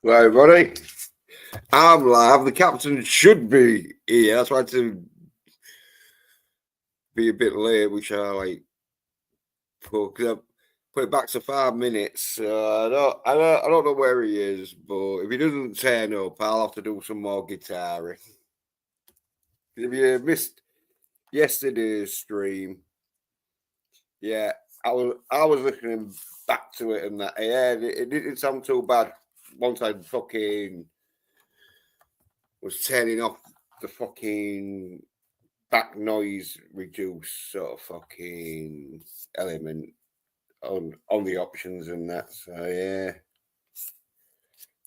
Right, buddy. I'm live. The captain should be here. I tried to be a bit late, which I like put it back to 5 minutes. I don't know where he is, but if he doesn't turn up, I'll have to do some more guitaring. If you missed yesterday's stream, yeah, I was listening back to it and that. Yeah, it didn't sound too bad once I fucking was turning off the fucking back noise reduce sort of fucking element on the options and that. So yeah.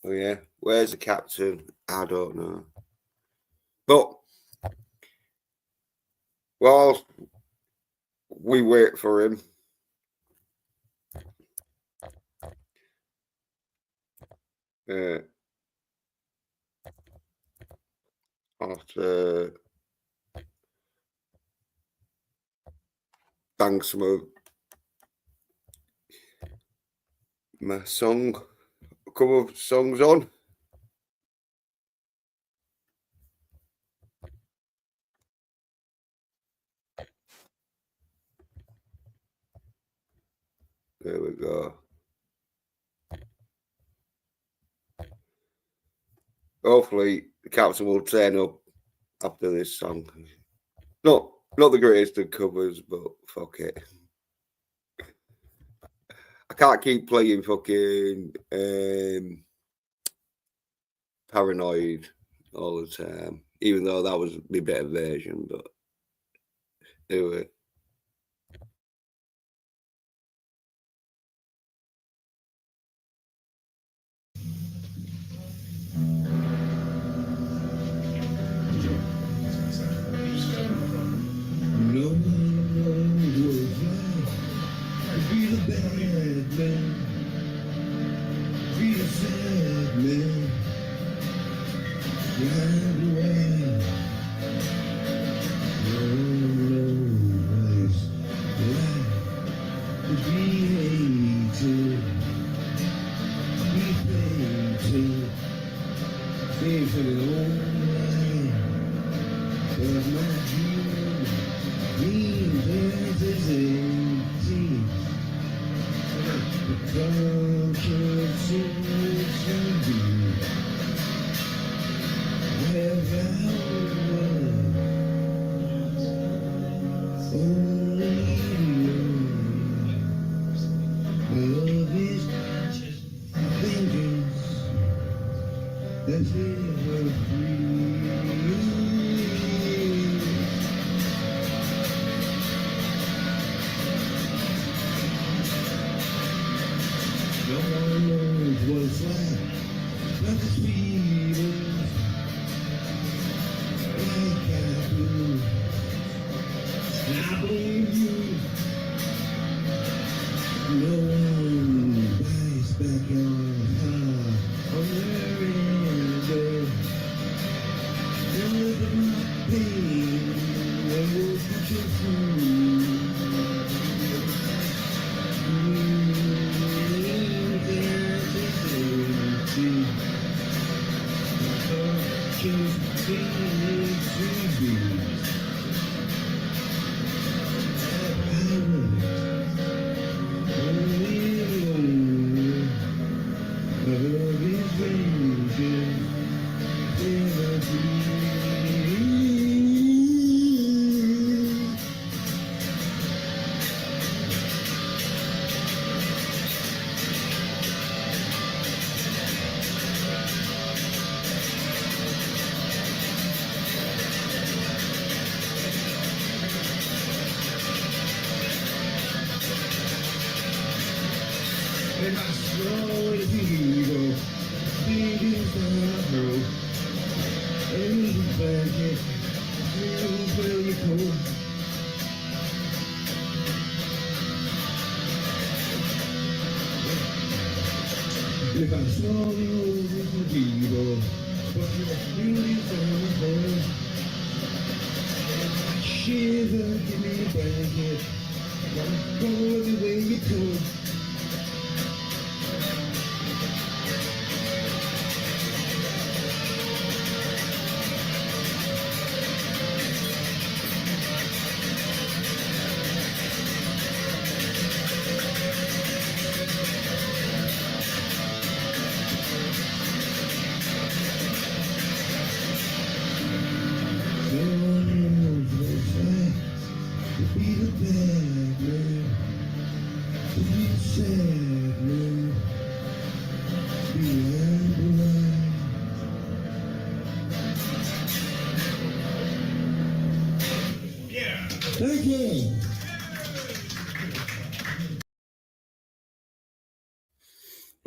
Oh yeah. Where's the captain? I don't know. But while we wait for him, after bang some of my couple of songs on. There we go. Hopefully the captain will turn up after this song. Not the greatest of covers, but fuck it. I can't keep playing fucking Paranoid all the time, even though that was the better version, but anyway.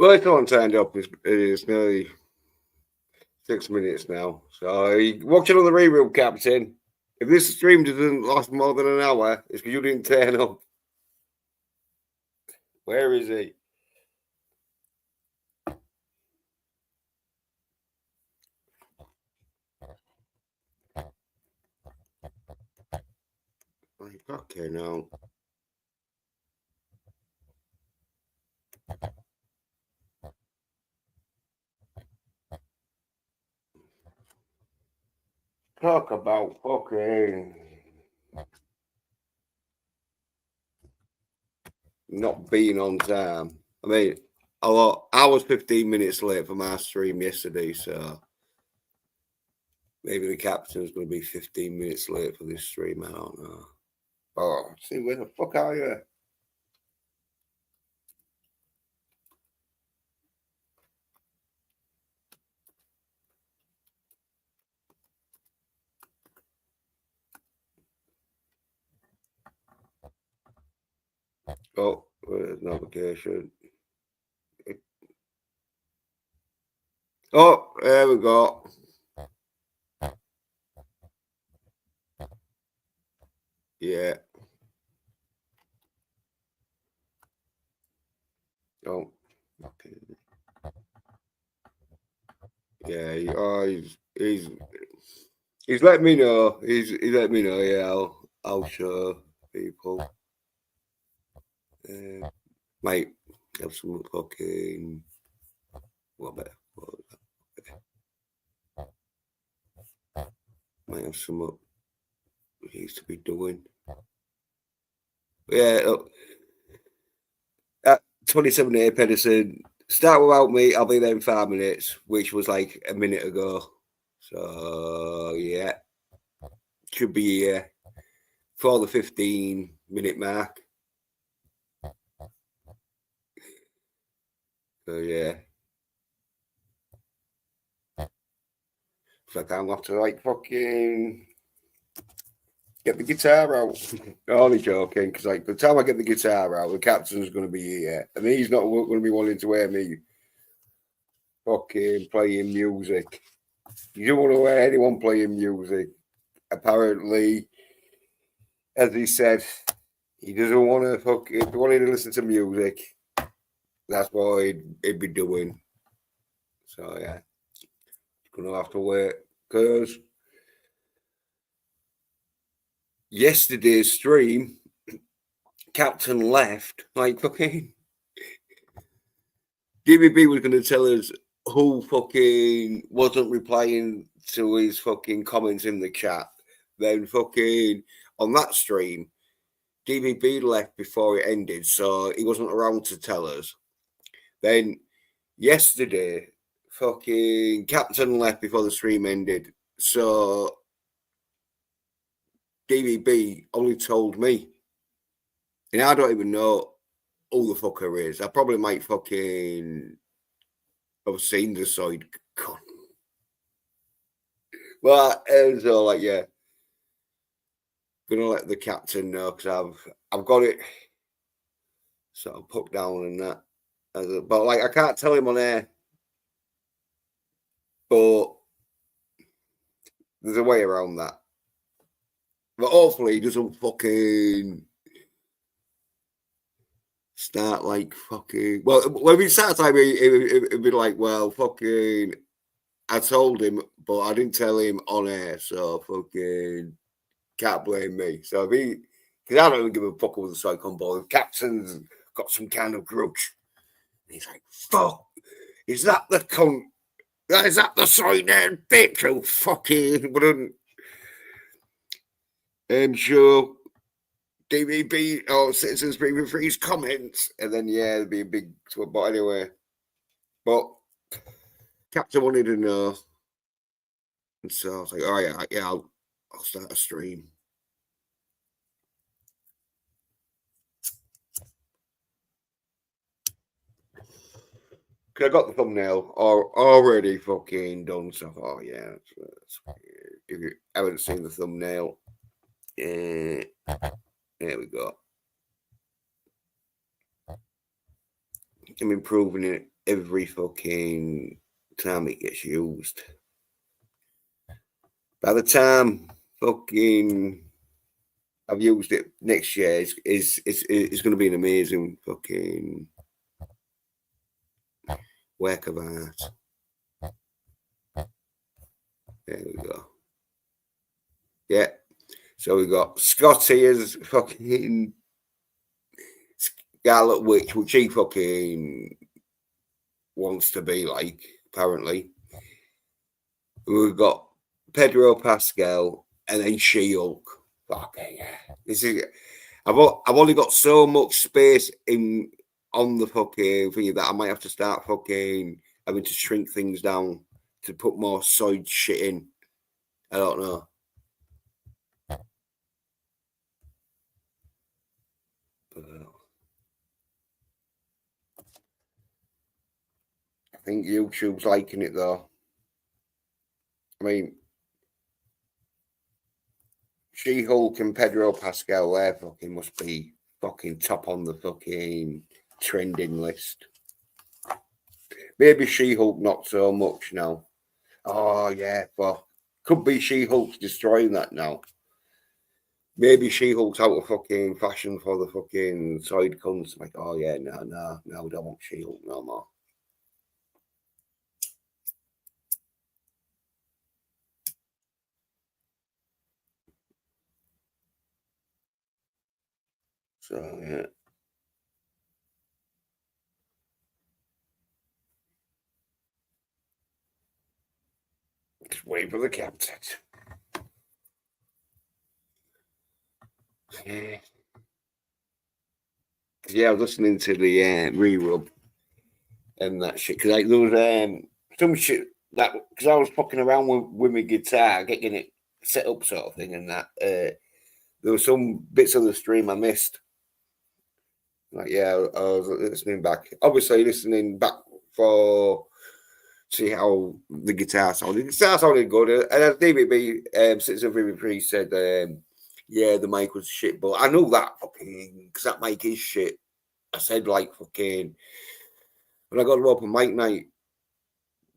Well, it's not turned up. It's nearly 6 minutes now. So watch it on the rereel, Captain. If this stream doesn't last more than an hour, it's because you didn't turn up. Where is he? Okay, now. Talk about fucking not being on time. I mean, I was 15 minutes late for my stream yesterday, so maybe the captain's going to be 15 minutes late for this stream. I don't know. Oh, see, where the fuck are you? Oh, where's navigation? Oh, there we go. Yeah. Oh, okay. Yeah. He's let me know. He's let me know. Yeah, I'll show people. Might have some fucking. What better? Might have some he needs to be doing. Yeah. Look, at 27A Pedersen, start without me. I'll be there in 5 minutes, which was like a minute ago. So yeah, should be here for the 15-minute mark. So yeah. It's like I'm off to like fucking get the guitar out. Only joking, because like by the time I get the guitar out, the captain's going to be here, and he's not going to be wanting to hear me fucking playing music. You don't want to hear anyone playing music. Apparently, as he said, he doesn't want to fucking. If he wanted to listen to music, that's what he'd be doing. So yeah, gonna have to wait because yesterday's stream, Captain left like fucking. DBB was going to tell us who fucking wasn't replying to his fucking comments in the chat. Then fucking on that stream, DBB left before it ended, so he wasn't around to tell us. Then yesterday, fucking Captain left before the stream ended, so DBB only told me. And I don't even know who the fucker is. I probably might fucking have seen the side. God. Well, it was all like, yeah, gonna let the captain know because I've got it sort of put down and that. But like, I can't tell him on air. But there's a way around that. But hopefully, he doesn't fucking start like fucking. Well, when we start time, it'd be like, well, fucking. I told him, but I didn't tell him on air, so fucking can't blame me. So if he, because I don't even give a fuck with the side combo. The captain's got some kind of grudge. And he's like, fuck, is that the cunt? Is that the side there, bitch? Who fucking wouldn't. And sure, DVB or Citizens Breathing Free's comments, and then yeah, there'd be a big. But anyway, but Captain wanted to know, and so I was like, oh yeah, I'll start a stream. Cause I got the thumbnail already fucking done. So, oh yeah, if you haven't seen the thumbnail, there we go. I'm improving it every fucking time it gets used. By the time fucking I've used it next year, it's going to be an amazing fucking work of art. There we go. Yeah. So we got Scotty as fucking Scarlet Witch, which he fucking wants to be like, apparently. We've got Pedro Pascal and then She-Hulk. Fucking yeah. This is I've only got so much space on the fucking thing that I might have to start fucking having to shrink things down to put more side shit in. I don't know. I think YouTube's liking it though. I mean, She-Hulk and Pedro Pascal, there fucking must be fucking top on the fucking trending list. Maybe She-Hulk not so much now. Oh yeah, but could be She-Hulk's destroying that now. Maybe She-Hulk's out of fucking fashion for the fucking side cunts. Like, oh yeah, no, we don't want She-Hulk no more. So yeah. Just wait for the captain. Yeah, I was listening to the re-rub and that shit because like, there was some shit that because I was fucking around with my guitar, getting it set up, sort of thing, and that there were some bits of the stream I missed. Like, yeah, I was listening back. Obviously, listening back for see how the guitar sounded. The guitar sounded good, and as DVB, Citizen VVP said, yeah, the mic was shit, but I know that fucking because that mic is shit. I said like fucking when I got to open mic night,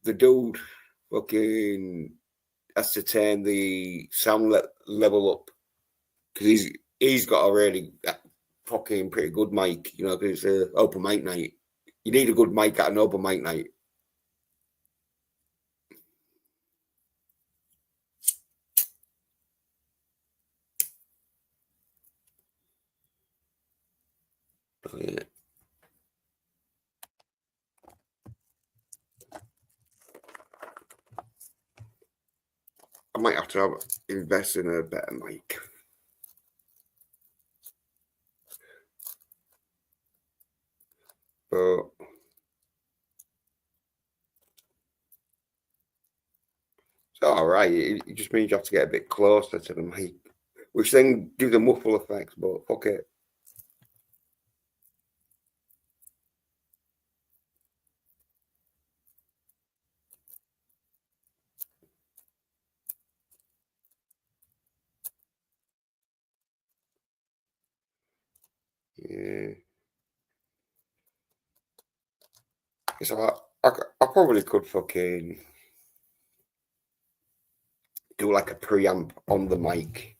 the dude fucking has to turn the sound level up because he's got a really fucking pretty good mic, you know, because it's an open mic night. You need a good mic at an open mic night. Oh, yeah. I might have to invest in a better mic. But it's all right. It just means you have to get a bit closer to the mic, which then gives the muffle effects. But fuck it. Yeah. So I probably could fucking do like a preamp on the mic,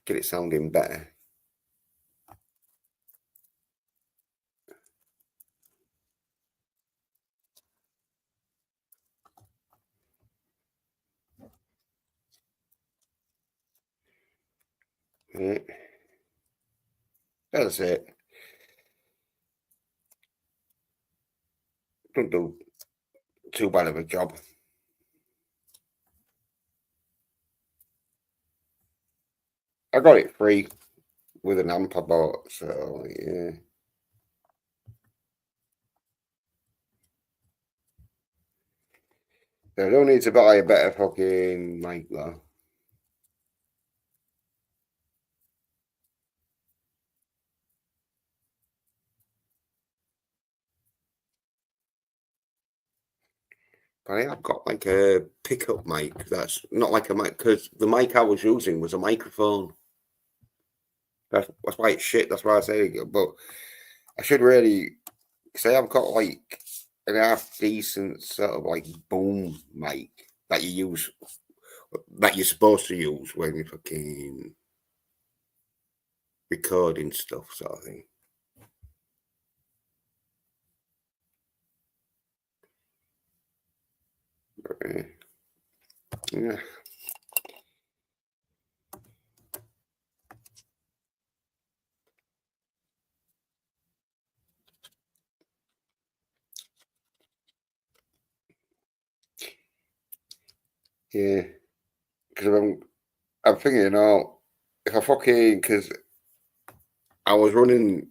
get it sounding better. Yeah. That's it. Don't do too bad of a job. I got it free with an amp I bought, so yeah. I don't need to buy a better fucking mic though. But I have got like a pickup mic that's not like a mic because the mic I was using was a microphone. That's why it's shit. That's why I say it. But I should really say I've got like an half decent sort of like boom mic that you use, that you're supposed to use when you're fucking recording stuff, sort of thing. Yeah. Yeah, because I'm thinking, if I fucking, because I was running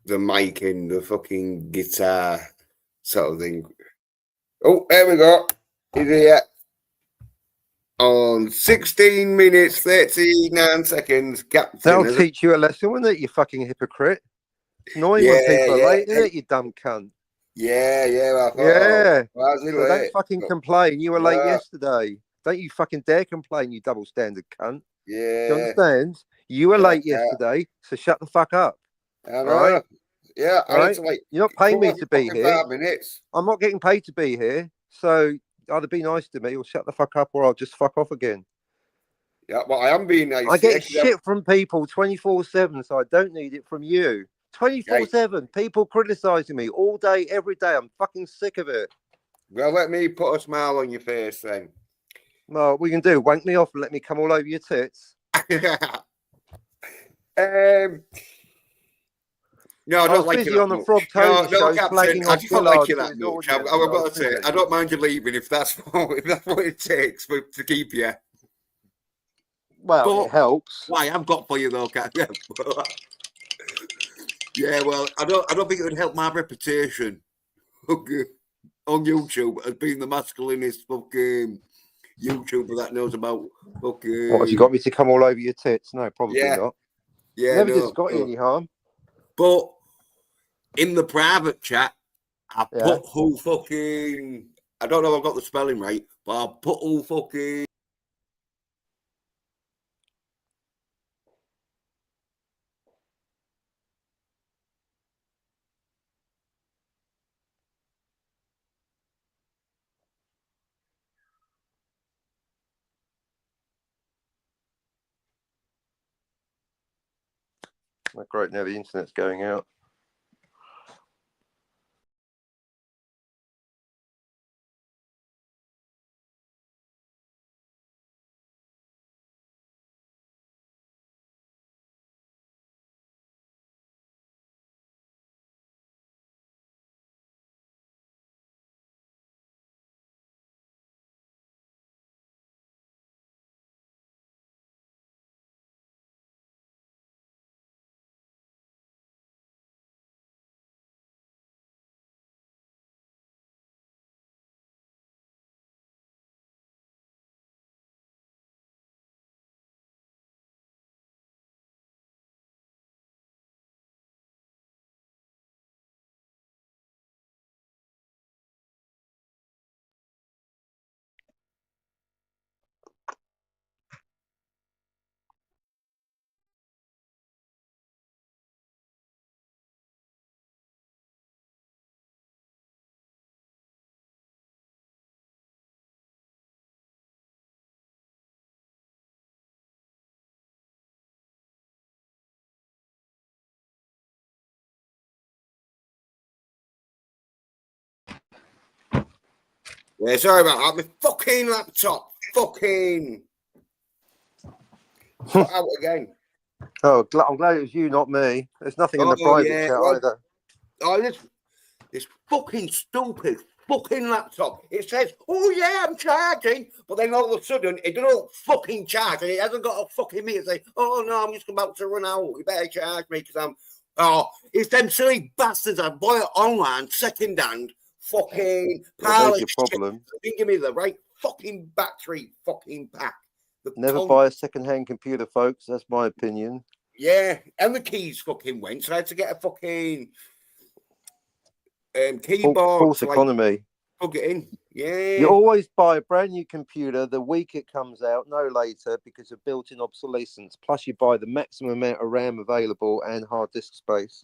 the mic in the fucking guitar sort of thing. Oh, there we go. He's here on 16 minutes, 39 seconds. Captain. That'll teach you a lesson, won't it, you fucking hypocrite? It's annoying when people are late, isn't it, you dumb cunt? Yeah. I thought, yeah. So don't fucking complain. You were late yesterday. Don't you fucking dare complain, you double standard cunt. Yeah. Do you understand? You were late yesterday, so shut the fuck up. I know. Right? Yeah, right? You're not paying me to be here. 5 minutes. I'm not getting paid to be here. So either be nice to me or shut the fuck up or I'll just fuck off again. Yeah, well, I am being nice. I get shit from people 24/7, so I don't need it from you. 24/7, people criticizing me all day, every day. I'm fucking sick of it. Well, let me put a smile on your face then. Well, we can do wank me off and let me come all over your tits. No, I don't like you on the Frog Tony show, Captain, I don't like you that much. I've got to say, I don't mind you leaving if that's what it takes to keep you. Well, it helps. Why I've got for you though, Captain. Yeah, well, I don't think it would help my reputation on YouTube as being the masculinist fucking YouTuber that knows about fucking. What, have you got me to come all over your tits? No, probably not. Yeah, never did Scotty any harm. But in the private chat, I put who fucking. I don't know if I've got the spelling right, but I put who fucking. Oh, great, now the internet's going out. Yeah, sorry about that. My fucking laptop. Fucking. Put out again. Oh, I'm glad it was you, not me. There's nothing in the private chat either. Oh, this fucking stupid fucking laptop. It says, "Oh yeah, I'm charging," but then all of a sudden it doesn't fucking charge, and it hasn't got a fucking meter. Say, "Oh no, I'm just about to run out. You better charge me because I'm." Oh, it's them silly bastards that buy it online, second hand. Fucking that's your problem. Didn't give me the right fucking battery fucking pack. Never buy a second-hand computer, folks. That's my opinion. Yeah, and the keys fucking went, so I had to get a fucking keyboard. False economy. Plug it in. Yeah. You always buy a brand new computer the week it comes out, no later, because of built-in obsolescence. Plus, you buy the maximum amount of RAM available and hard disk space.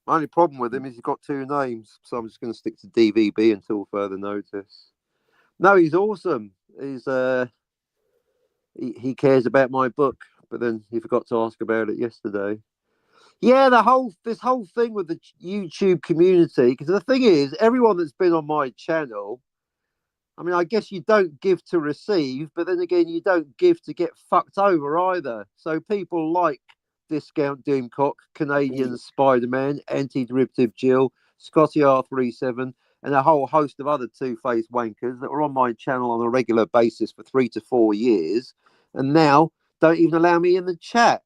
My only problem with him is he's got two names, so I'm just going to stick to DVB until further notice. No, he's awesome. He's he cares about my book, but then he forgot to ask about it yesterday. Yeah, this whole thing with the YouTube community, because the thing is, everyone that's been on my channel, I mean, I guess you don't give to receive, but then again, you don't give to get fucked over either. So people like Discount Doomcock, Canadian Spider-Man, Anti-Derivative Jill, Scotty R37, and a whole host of other two-faced wankers that were on my channel on a regular basis for 3 to 4 years, and now don't even allow me in the chat.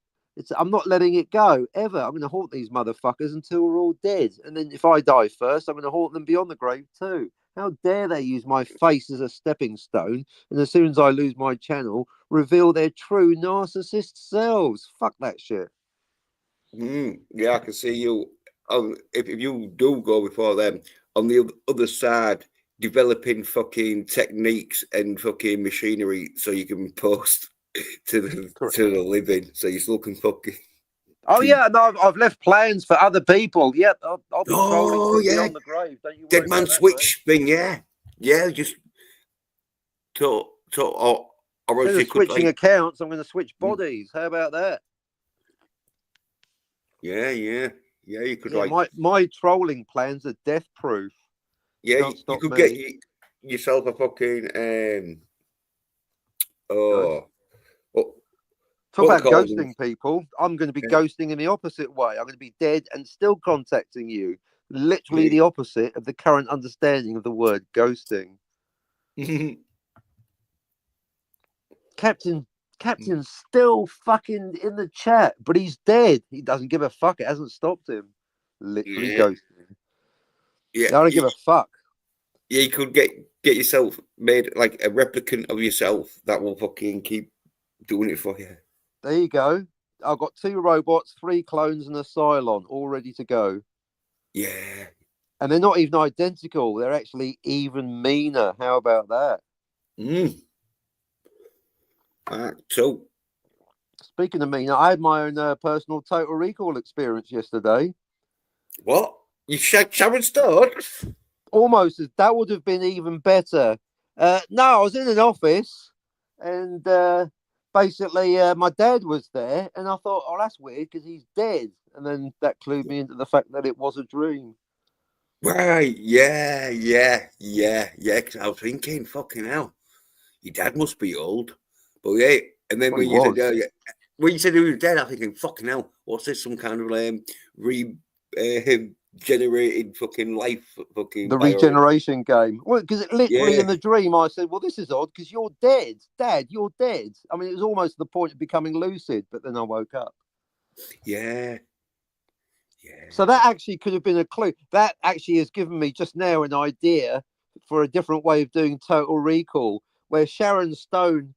I'm not letting it go ever. I'm going to haunt these motherfuckers until we're all dead. And then if I die first, I'm going to haunt them beyond the grave too. How dare they use my face as a stepping stone, and as soon as I lose my channel, reveal their true narcissist selves? Fuck that shit. Yeah, I can see you. If you do go before them, on the other side, developing fucking techniques and fucking machinery so you can post to the living, so you're still can fucking. Oh yeah, no, I've left plans for other people. Yep, I'll be trolling beyond the grave. Don't you worry Dead Man about Switch that, thing, yeah, just or instead of switching accounts, I'm going to switch bodies. How about that? Yeah, you could my trolling plans are death proof. Yeah, you could get yourself a fucking Talk about ghosting people. I'm going to be ghosting in the opposite way. I'm going to be dead and still contacting you. Literally the opposite of the current understanding of the word ghosting. Captain's still fucking in the chat, but he's dead. He doesn't give a fuck. It hasn't stopped him. Literally ghosting. Yeah, I don't give a fuck. Yeah, you could get yourself made like a replicant of yourself that will fucking keep doing it for you. There you go. I've got 2 robots, 3 clones, and a Cylon all ready to go. Yeah. And they're not even identical. They're actually even meaner. How about that? So, speaking of meaner, I had my own personal Total Recall experience yesterday. What? You Sharon Stone? Almost. That would have been even better. No, I was in an office and basically my dad was there and I thought, oh, that's weird because he's dead. And then that clued me into the fact that it was a dream. Right. Yeah. Because I was thinking, fucking hell, your dad must be old. But yeah, and then when you said he was dead, I'm thinking, fucking hell, what's this? Some kind of generated fucking life, fucking the regeneration game. Well, because it literally in the dream, I said, "Well, this is odd because you're dead, Dad. You're dead." I mean, it was almost the point of becoming lucid, but then I woke up. Yeah. So that actually could have been a clue. That actually has given me just now an idea for a different way of doing Total Recall, where Sharon Stone,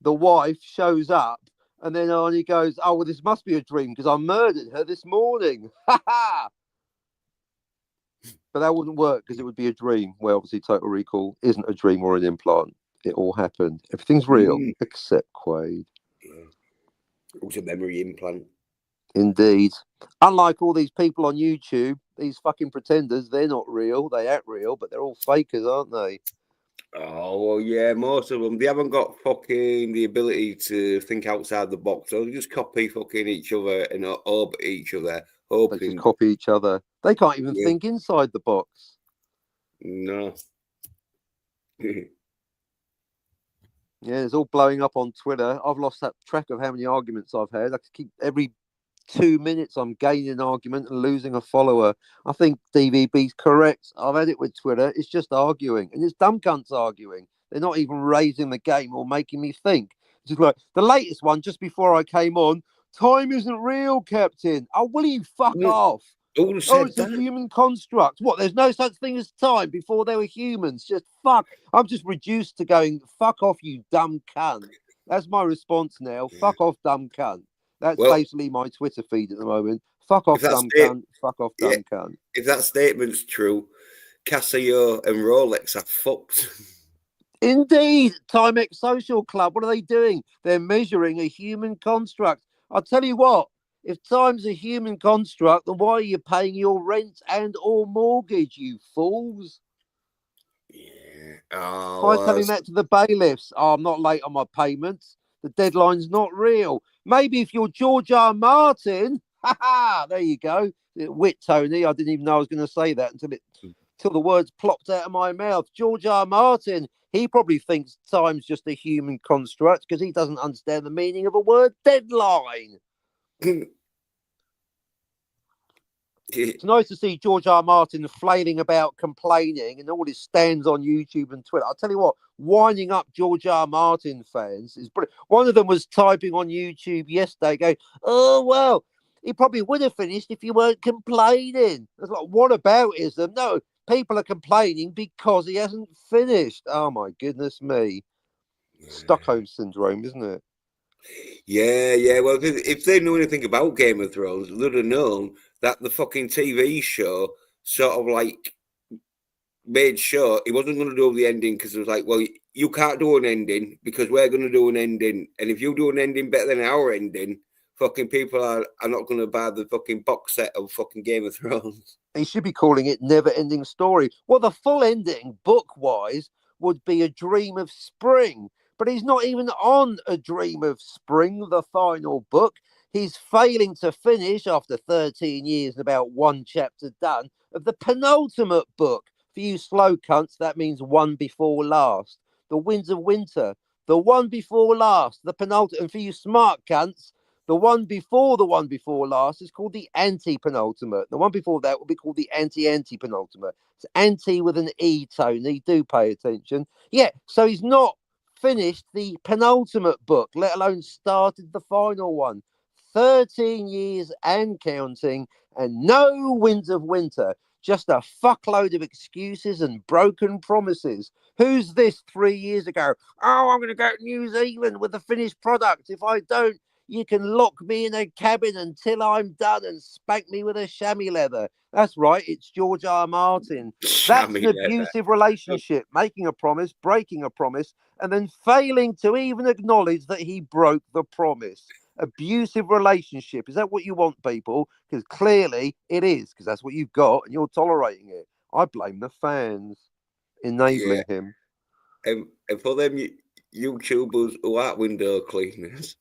the wife, shows up. And then Arnie goes, "Oh, well, this must be a dream because I murdered her this morning." Ha ha! But that wouldn't work because it would be a dream. Where obviously Total Recall isn't a dream or an implant. It all happened. Everything's real except Quaid. Yeah. It was a memory implant. Indeed. Unlike all these people on YouTube, these fucking pretenders, they're not real. They act real, but they're all fakers, aren't they? Oh, well, yeah, most of them. They haven't got fucking the ability to think outside the box. They'll just copy fucking each other and orbit each other, hoping. They just copy each other. They can't even think inside the box. No. Yeah, it's all blowing up on Twitter. I've lost that track of how many arguments I've had. I keep every 2 minutes I'm gaining an argument and losing a follower. I think DVB's correct. I've had it with Twitter. It's just arguing, and it's dumb cunts arguing. They're not even raising the game or making me think. It's just like the latest one just before I came on. Time isn't real, Captain. Oh, will you fuck off? Oh, it's a human construct. What? There's no such thing as time before there were humans. Just fuck. I'm just reduced to going, fuck off, you dumb cunt. That's my response now. Yeah. Fuck off, dumb cunt. That's basically my Twitter feed at the moment. Fuck off, dumb cunt. Fuck off, dumb cunt. If that statement's true, Casio and Rolex are fucked. Indeed. Timex Social Club. What are they doing? They're measuring a human construct. I'll tell you what. If time's a human construct, then why are you paying your rent and or mortgage, you fools? Yeah. Try Oh, telling that to the bailiffs. Oh, I'm not late on my payments. The deadline's not real. Maybe if you're George R. Martin, there you go. Wit, Tony. I didn't even know I was going to say that until the words plopped out of my mouth. George R. Martin, he probably thinks time's just a human construct because he doesn't understand the meaning of a word deadline. It's nice to see George R. Martin flailing about, complaining, and all his stands on YouTube and Twitter. I'll tell you what, winding up George R. Martin fans is brilliant. One of them was typing on YouTube yesterday, going, "Oh well, he probably would have finished if you weren't complaining." It's like, what aboutism? No, people are complaining because he hasn't finished. Oh my goodness me, Stockholm syndrome, isn't it? Yeah. Well, if they knew anything about Game of Thrones, they'd have known that the fucking TV show sort of like made sure he wasn't going to do the ending because it was like, well, you can't do an ending because we're going to do an ending, and if you do an ending better than our ending, fucking people are not going to buy the fucking box set of fucking Game of Thrones. He should be calling it Never Ending Story. Well, the full ending, book wise, would be A Dream of Spring. But he's not even on A Dream of Spring, the final book. He's failing to finish after 13 years and about one chapter done of the penultimate book. For you slow cunts, that means one before last. The Winds of Winter. The one before last. The penultimate. And for you smart cunts, the one before last is called the anti-penultimate. The one before that will be called the anti-penultimate. It's anti with an E, Tony. Do pay attention. Yeah, so he's not finished the penultimate book, let alone started the final one. 13 years and counting, and no Winds of Winter. Just a fuckload of excuses and broken promises. Who's this 3 years ago? Oh, I'm going to go to New Zealand with the finished product. If I don't, you can lock me in a cabin until I'm done and spank me with a chamois leather. That's right, it's George R. Martin. That's an abusive relationship, making a promise, breaking a promise, and then failing to even acknowledge that he broke the promise. Abusive relationship. Is that what you want, people? Because clearly it is, because that's what you've got and you're tolerating it. I blame the fans enabling him. And for them YouTubers who aren't window cleaners,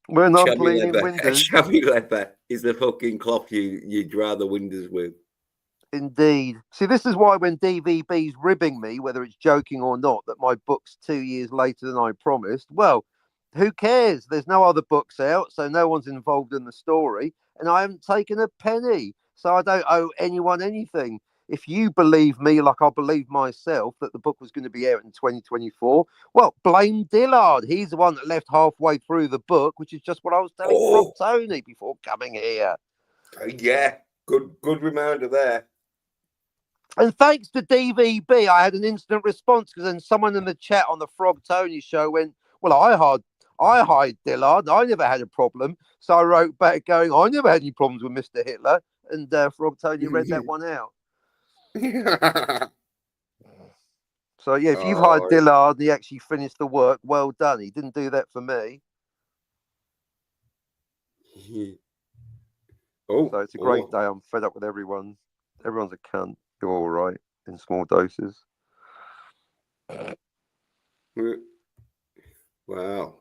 we're not cleaning windows. Chamois leather is the fucking cloth you dry the windows with. Indeed. See, this is why when DVB's ribbing me, whether it's joking or not, that my book's 2 years later than I promised, well, who cares? There's no other books out, so no one's involved in the story, and I haven't taken a penny, so I don't owe anyone anything. If you believe me like I believe myself that the book was going to be out in 2024, well, blame Dillard. He's the one that left halfway through the book, which is just what I was telling Frog Tony before coming here. Yeah, good reminder there. And thanks to DVB, I had an instant response because then someone in the chat on the Frog Tony show went, well, I hired Dillard. I never had a problem. So I wrote back going, I never had any problems with Mr. Hitler. And Frog Tony read that one out. So, yeah, if you've hired Dillard and he actually finished the work, well done. He didn't do that for me. So it's a great day. I'm fed up with everyone. Everyone's a cunt. You're all right in small doses. Wow.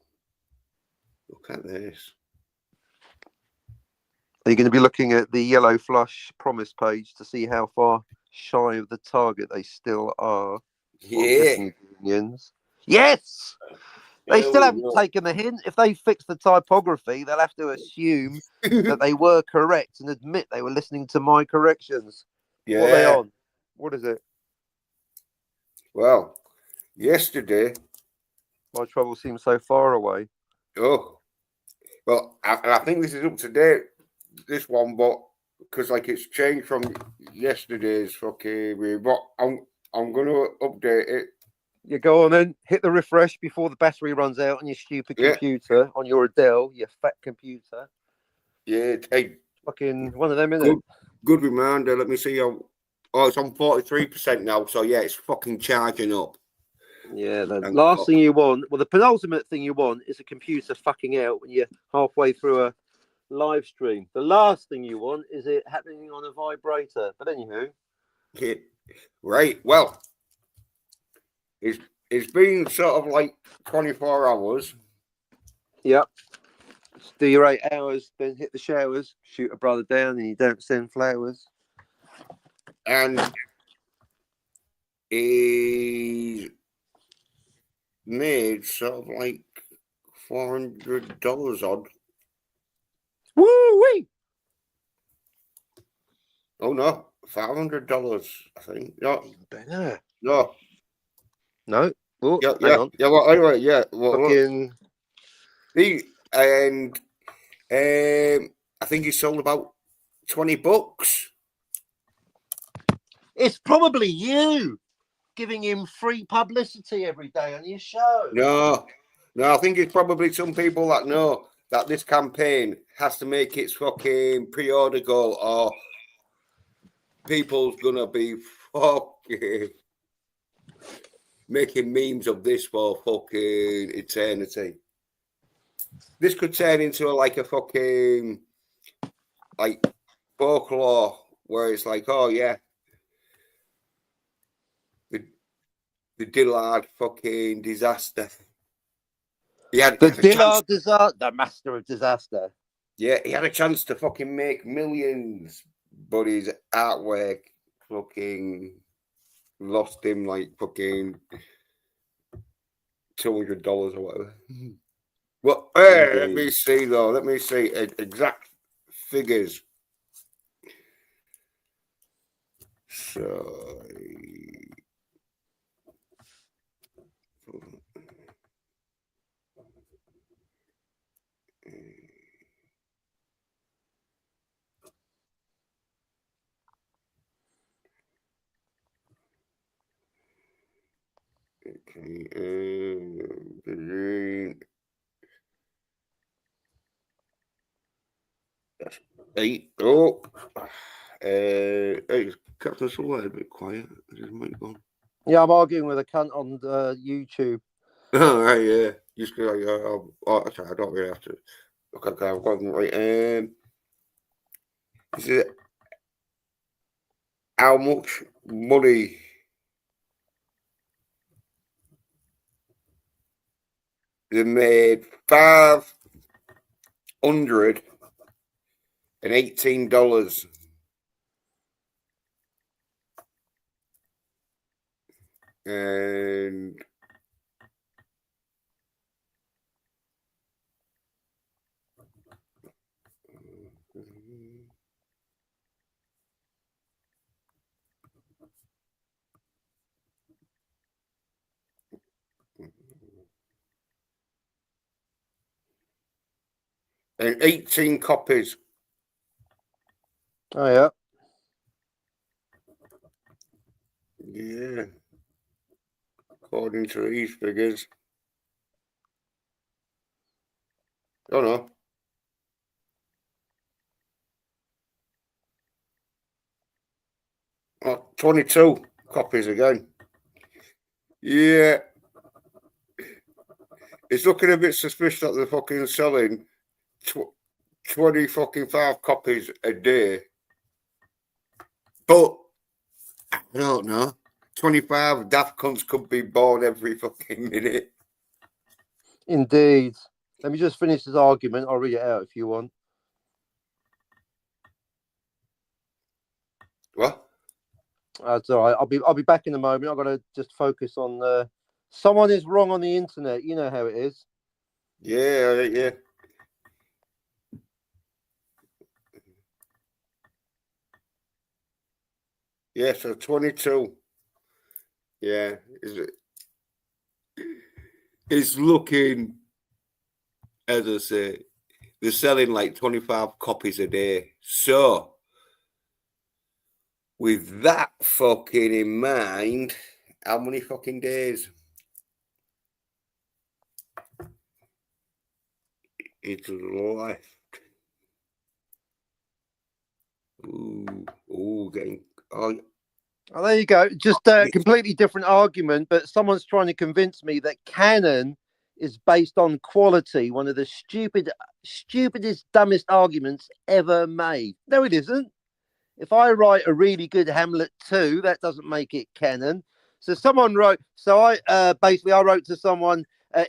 Look at this. Are you going to be looking at the Yellow Flush promise page to see how far shy of the target they still are? Yeah. Unions? Yes! They still haven't taken the hint. If they fix the typography, they'll have to assume that they were correct and admit they were listening to my corrections. Yeah. What are they on? What is it? Well, yesterday. My trouble seems so far away. Oh. Well, I think this is up to date, this one, but because like it's changed from yesterday's fucking, but I'm gonna update it. You go on then, hit the refresh before the battery runs out on your stupid computer, on your Adele, your fat computer. Yeah, hey, fucking one of them, innit? Good reminder. Let me see. Oh, it's on 43% now. So yeah, it's fucking charging up. Yeah, the last thing you want, well, the penultimate thing you want is a computer fucking out when you're halfway through live stream. The last thing you want is it happening on a vibrator. But anywho. Yeah. Right. Well, it's been sort of like 24 hours. Yep. Do your 8 hours, then hit the showers, shoot a brother down, and you don't send flowers. And he made sort of like $400 odd. Woo-wee! Oh no, $500, I think. No, Better. no. No. Oh, Yeah, hang yeah. on. Yeah, well, anyway, yeah. Well, Fucking... and I think he sold about $20. It's probably you giving him free publicity every day on your show. No, I think it's probably some people that know that this campaign has to make its fucking pre-order goal, or people's gonna be fucking making memes of this for fucking eternity. This could turn into like a fucking like folklore where it's like, oh yeah, the Dillard fucking disaster. The Dillard disaster, the master of disaster. Yeah, he had a chance to fucking make millions, but his artwork fucking lost him like fucking $200 or whatever. Well, let me see though. Let me see exact figures. So. Okay, that's 8. Oh, hey, Captain Solar a bit quiet. Just might go on. Yeah, I'm arguing with a cunt on YouTube. Oh, right, yeah. Just like, okay, I don't really have to. Okay, I've got them right. Is it how much money they made? $518. And and 18 copies. Oh yeah. Yeah. According to these figures. Oh no. Oh, 22 copies again. Yeah. It's looking a bit suspicious that they're fucking selling 20 fucking 5 copies a day. But I don't know. 25 daft cunts could be born every fucking minute. Indeed. Let me just finish this argument. I'll read it out if you want. What? That's all right. I'll be back in a moment. I've got to just focus on someone is wrong on the internet. You know how it is. Yeah, yeah. Yeah, so 22. Yeah. It's looking, as I say, they're selling like 25 copies a day. So, with that fucking in mind, how many fucking days? It's left. Ooh, getting. Oh, there you go. Just a completely different argument, but someone's trying to convince me that Canon is based on quality. One of the stupidest, dumbest arguments ever made. No, it isn't. If I write a really good Hamlet 2, that doesn't make it canon. So someone wrote, so I wrote to someone,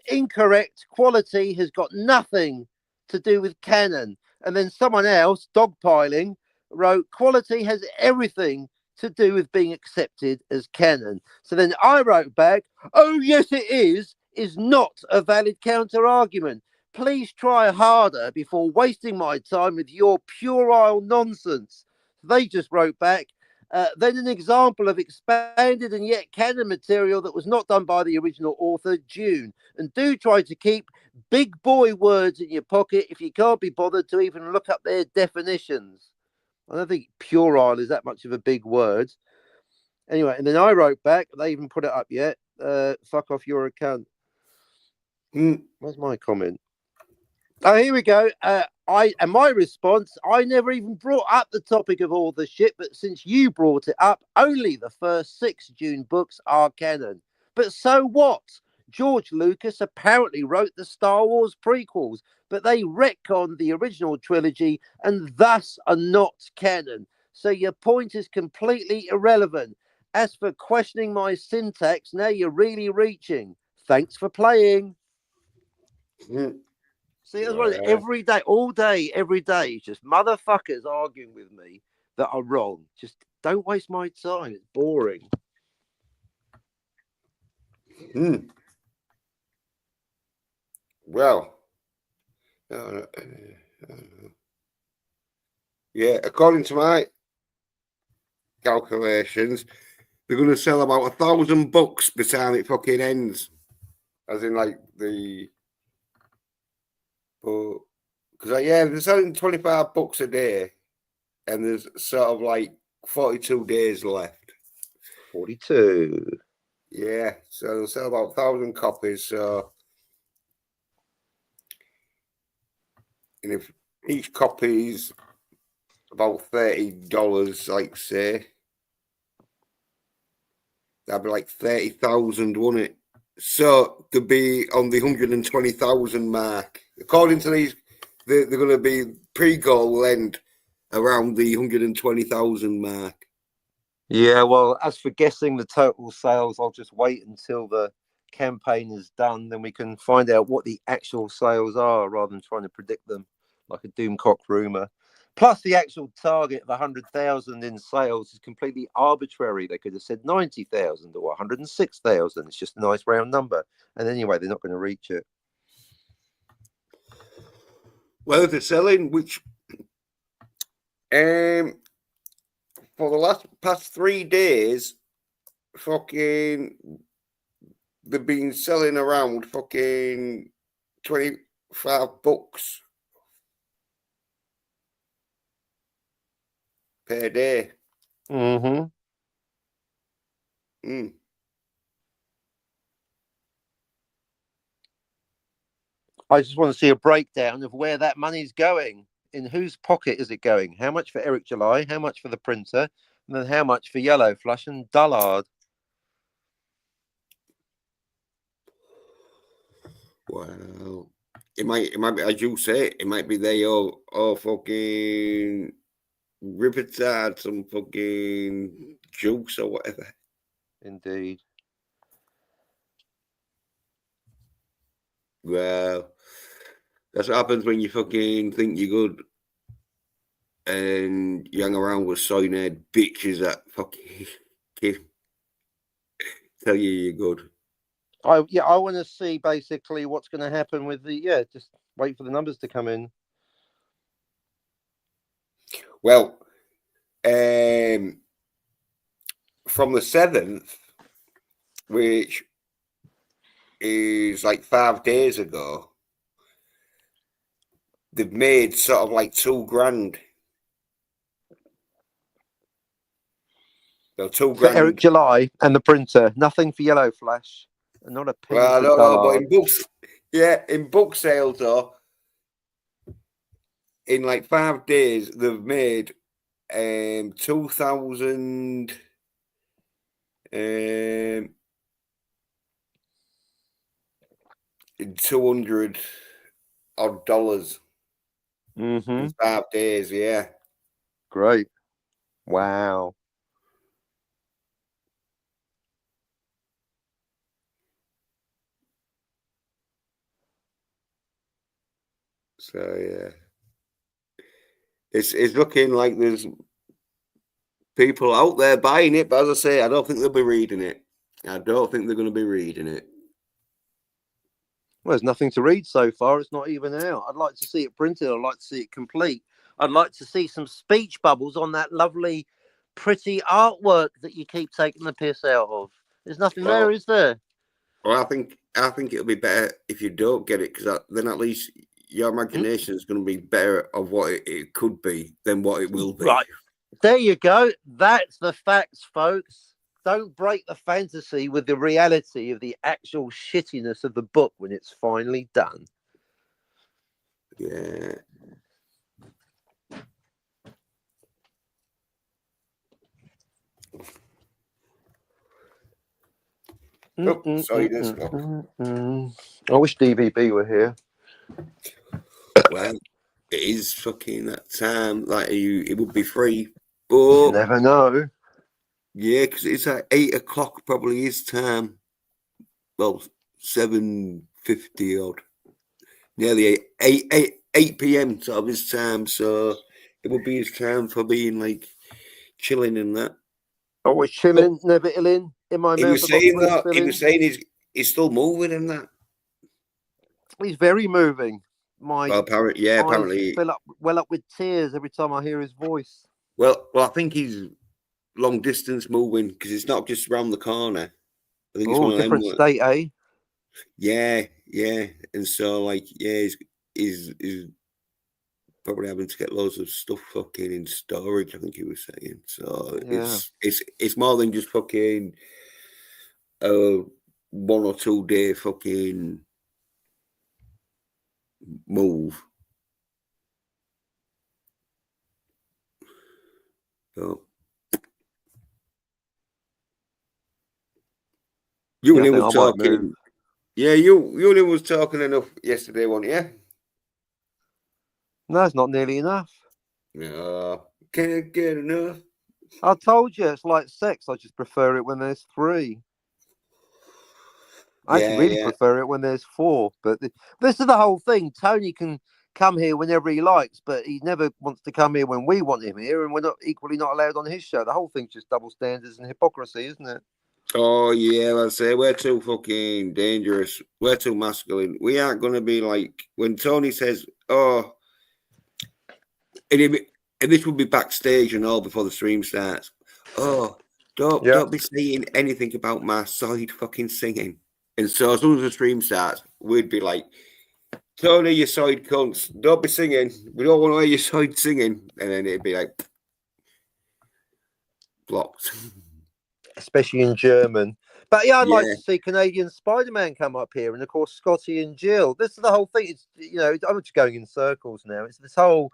incorrect, quality has got nothing to do with canon. And then someone else, dogpiling, wrote, quality has everything to do with being accepted as canon. So then I wrote back, oh, yes, it is not a valid counter argument. Please try harder before wasting my time with your puerile nonsense. They just wrote back, then an example of expanded and yet canon material that was not done by the original author, June. And do try to keep big boy words in your pocket if you can't be bothered to even look up their definitions. I don't think puerile is that much of a big word. Anyway, and then I wrote back, they even put it up yet. Fuck off, you're a cunt. Where's my comment? Oh, here we go. My response, I never even brought up the topic of authorship, but since you brought it up, only the first 6 June books are canon. But so what? George Lucas apparently wrote the Star Wars prequels, but they retconned the original trilogy and thus are not canon. So your point is completely irrelevant. As for questioning my syntax, now you're really reaching. Thanks for playing. See, that's what every day, all day, every day, it's just motherfuckers arguing with me that are wrong. Just don't waste my time. It's boring. Well, yeah, according to my calculations, they're going to sell about 1,000 books by the time it fucking ends. As in, like, because they're selling 25 books a day, and there's sort of like 42 days left. 42. Yeah, so they'll sell about 1,000 copies. So, and if each copy's about $30, like say, that'd be like 30,000, wouldn't it? So to be on the 120,000 mark, according to these, they're going to be pre-goal will end around the 120,000 mark. Yeah, well, as for guessing the total sales, I'll just wait until the campaign is done, then we can find out what the actual sales are rather than trying to predict them like a Doomcock rumor. Plus, the actual target of 100,000 in sales is completely arbitrary. They could have said 90,000 or 106,000. It's just a nice round number. And anyway, they're not going to reach it. Well, they're selling, which for the past 3 days, fucking, they've been selling around fucking 25 books per day. Mm-hmm. I just want to see a breakdown of where that money's going. In whose pocket is it going? How much for Eric July? How much for the printer? And then how much for Yellow Flush and Dullard? Well, it might be, as you say, it might be they all fucking Rippertard, some fucking jokes or whatever. Indeed. Well, that's what happens when you fucking think you're good and you hang around with soy-head bitches that fucking tell you you're good. I want to see basically what's going to happen with just wait for the numbers to come in. Well, from the 7th, which is like 5 days ago, they've made sort of like $2,000. So $2,000 for Eric July and the printer. Nothing for Yellow Flash. And not a penny well, I for don't know, but Dullard. in book sales though, in like 5 days, they've made 2,000. $200 odd in 5 days. Yeah. Great. Wow. So yeah, it's looking like there's people out there buying it, but as I say, I don't think they'll be reading it. I don't think they're going to be reading it. Well, there's nothing to read so far. It's not even out. I'd like to see it printed. I'd like to see it complete. I'd like to see some speech bubbles on that lovely, pretty artwork that you keep taking the piss out of. There's nothing there, is there? Well, I think it'll be better if you don't get it, because then at least your imagination is going to be better of what it could be than what it will be. Right. There you go. That's the facts, folks. Don't break the fantasy with the reality of the actual shittiness of the book when it's finally done. Yeah. Oh, sorry, this I wish DVB were here. Well, it is fucking that time. Like it would be free, but You never know. Yeah, because it's at 8 o'clock. Probably his time. Well, 7:50 odd. Nearly 8 p.m. sort of his time. So it would be his time for being like chilling and that. Always chilling, never illing. In my He mouth. was saying that. He was saying he's still moving and that. He's very moving. Well, apparently fill up with tears every time I hear his voice. Well, I think he's long distance moving, because it's not just around the corner. I think it's one of different them. State, eh? Yeah, and so like he's probably having to get loads of stuff fucking in storage. I think he was saying. So it's more than just fucking 1 or 2 day fucking move. So you and him was talking. Yeah, you and him was talking enough yesterday, weren't you? No, it's not nearly enough. No, can't get enough. I told you, it's like sex. I just prefer it when there's 3. I actually really prefer it when there's 4. But this is the whole thing. Tony can come here whenever he likes, but he never wants to come here when we want him here, and we're not allowed on his show. The whole thing's just double standards and hypocrisy, isn't it? Oh yeah, I'd say we're too fucking dangerous. We're too masculine. We aren't going to be like when Tony says, "Oh," and this will be backstage and all before the stream starts. Oh, don't be saying anything about my side fucking singing. And so as soon as the stream starts, we'd be like, "Tony, your side cunts, don't be singing. We don't want to hear your side singing." And then it'd be like blocked. Especially in German. But yeah, I'd like to see Canadian Spider-Man come up here, and of course Scotty and Jill. This is the whole thing. It's I'm just going in circles now. It's this whole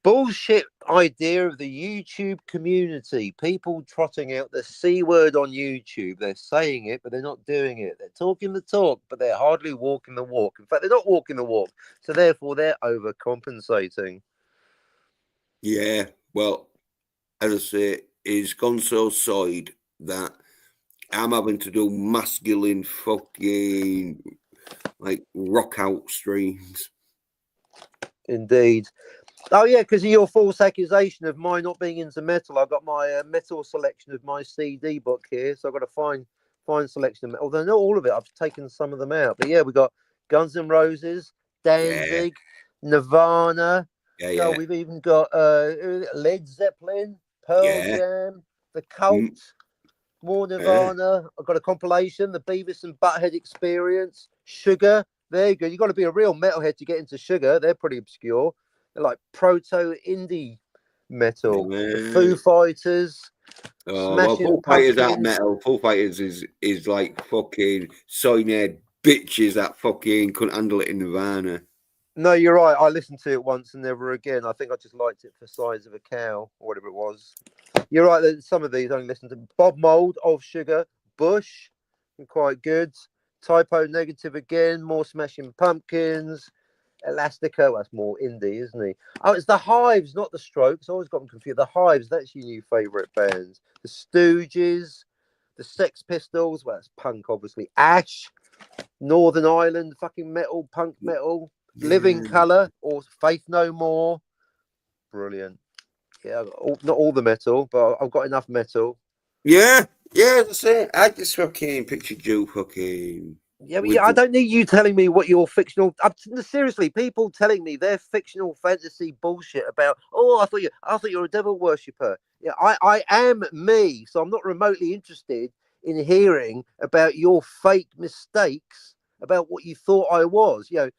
bullshit idea of the YouTube community. People trotting out the C word on YouTube. They're saying it, but they're not doing it. They're talking the talk, but they're hardly walking the walk. In fact, they're not walking the walk. So therefore, they're overcompensating. Yeah, well, as I say, it's gone so side that I'm having to do masculine fucking like rock out streams. Indeed. Oh yeah, because of your false accusation of my not being into metal. I've got my metal selection of my CD book here, so I've got a fine selection of metal. Although not all of it, I've taken some of them out. But yeah, we got Guns N' Roses, Danzig, Nirvana. Yeah. We've even got Led Zeppelin, Pearl Jam, The Cult, more Nirvana. I've got a compilation, the Beavis and Butthead Experience, Sugar. There you go. You've got to be a real metalhead to get into Sugar. They're pretty obscure. They're like proto indie metal. The Foo Fighters. Foo Fighters aren't metal. Foo Fighters is like fucking soy-head bitches that fucking couldn't handle it in Nirvana. No, you're right. I listened to it once and never again. I think I just liked it for Size of a Cow or whatever it was. You're right that some of these I only listened to. Bob Mould of Sugar, Bush, quite good. Typo Negative again, more Smashing Pumpkins. Elastica, that's more indie, isn't he? Oh, it's the Hives, not the Strokes. I always got them confused. The Hives, that's your new favourite bands. The Stooges, the Sex Pistols, well, that's punk, obviously. Ash, Northern Ireland, fucking metal, punk metal. Living Colour or Faith No More. Brilliant. Yeah, not all the metal, but I've got enough metal. Yeah, that's it. I just fucking pictured you fucking. Yeah, but I don't need you telling me what your fictional. Seriously, people telling me their fictional fantasy bullshit about. Oh, I thought you're a devil worshipper. Yeah, I am me, so I'm not remotely interested in hearing about your fake mistakes about what you thought I was. You know,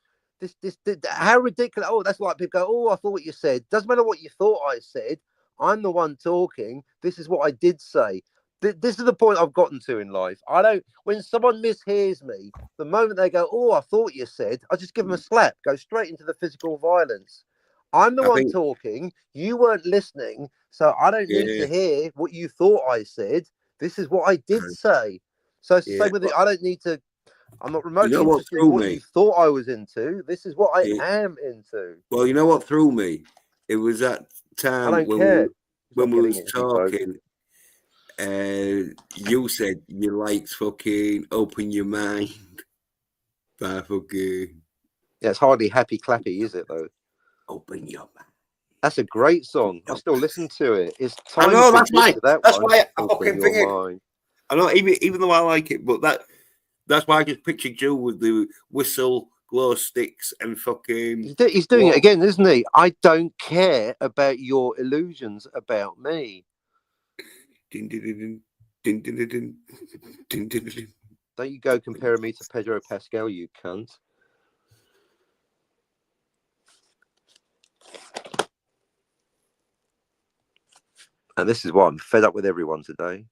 this how ridiculous. Oh, that's like people go. Oh, I thought what you said. Doesn't matter what you thought I said. I'm the one talking. This is what I did say. This is the point I've gotten to in life. I don't. When someone mishears me, the moment they go, "Oh, I thought you said," I just give them a slap. Go straight into the physical violence. I'm the one talking. You weren't listening, so I don't need to hear what you thought I said. This is what I did say. So it's the same with it. I don't need to. I'm not remotely interested in what you thought I was into. This is what I am into. Well, you know what threw me? It was that time when we was talking. You said you liked fucking Open Your Mind by fucking. Yeah, it's hardly Happy Clappy, is it though? Open Your Mind. That's a great song. I still listen to it. It's time. I know that's why. That's why I fucking think it. I know, even though I like it, but that's why I just pictured you with the whistle, glow sticks, and fucking. He's doing it again, isn't he? I don't care about your illusions about me. Don't you go comparing me to Pedro Pascal, you cunt. And this is why I'm fed up with everyone today.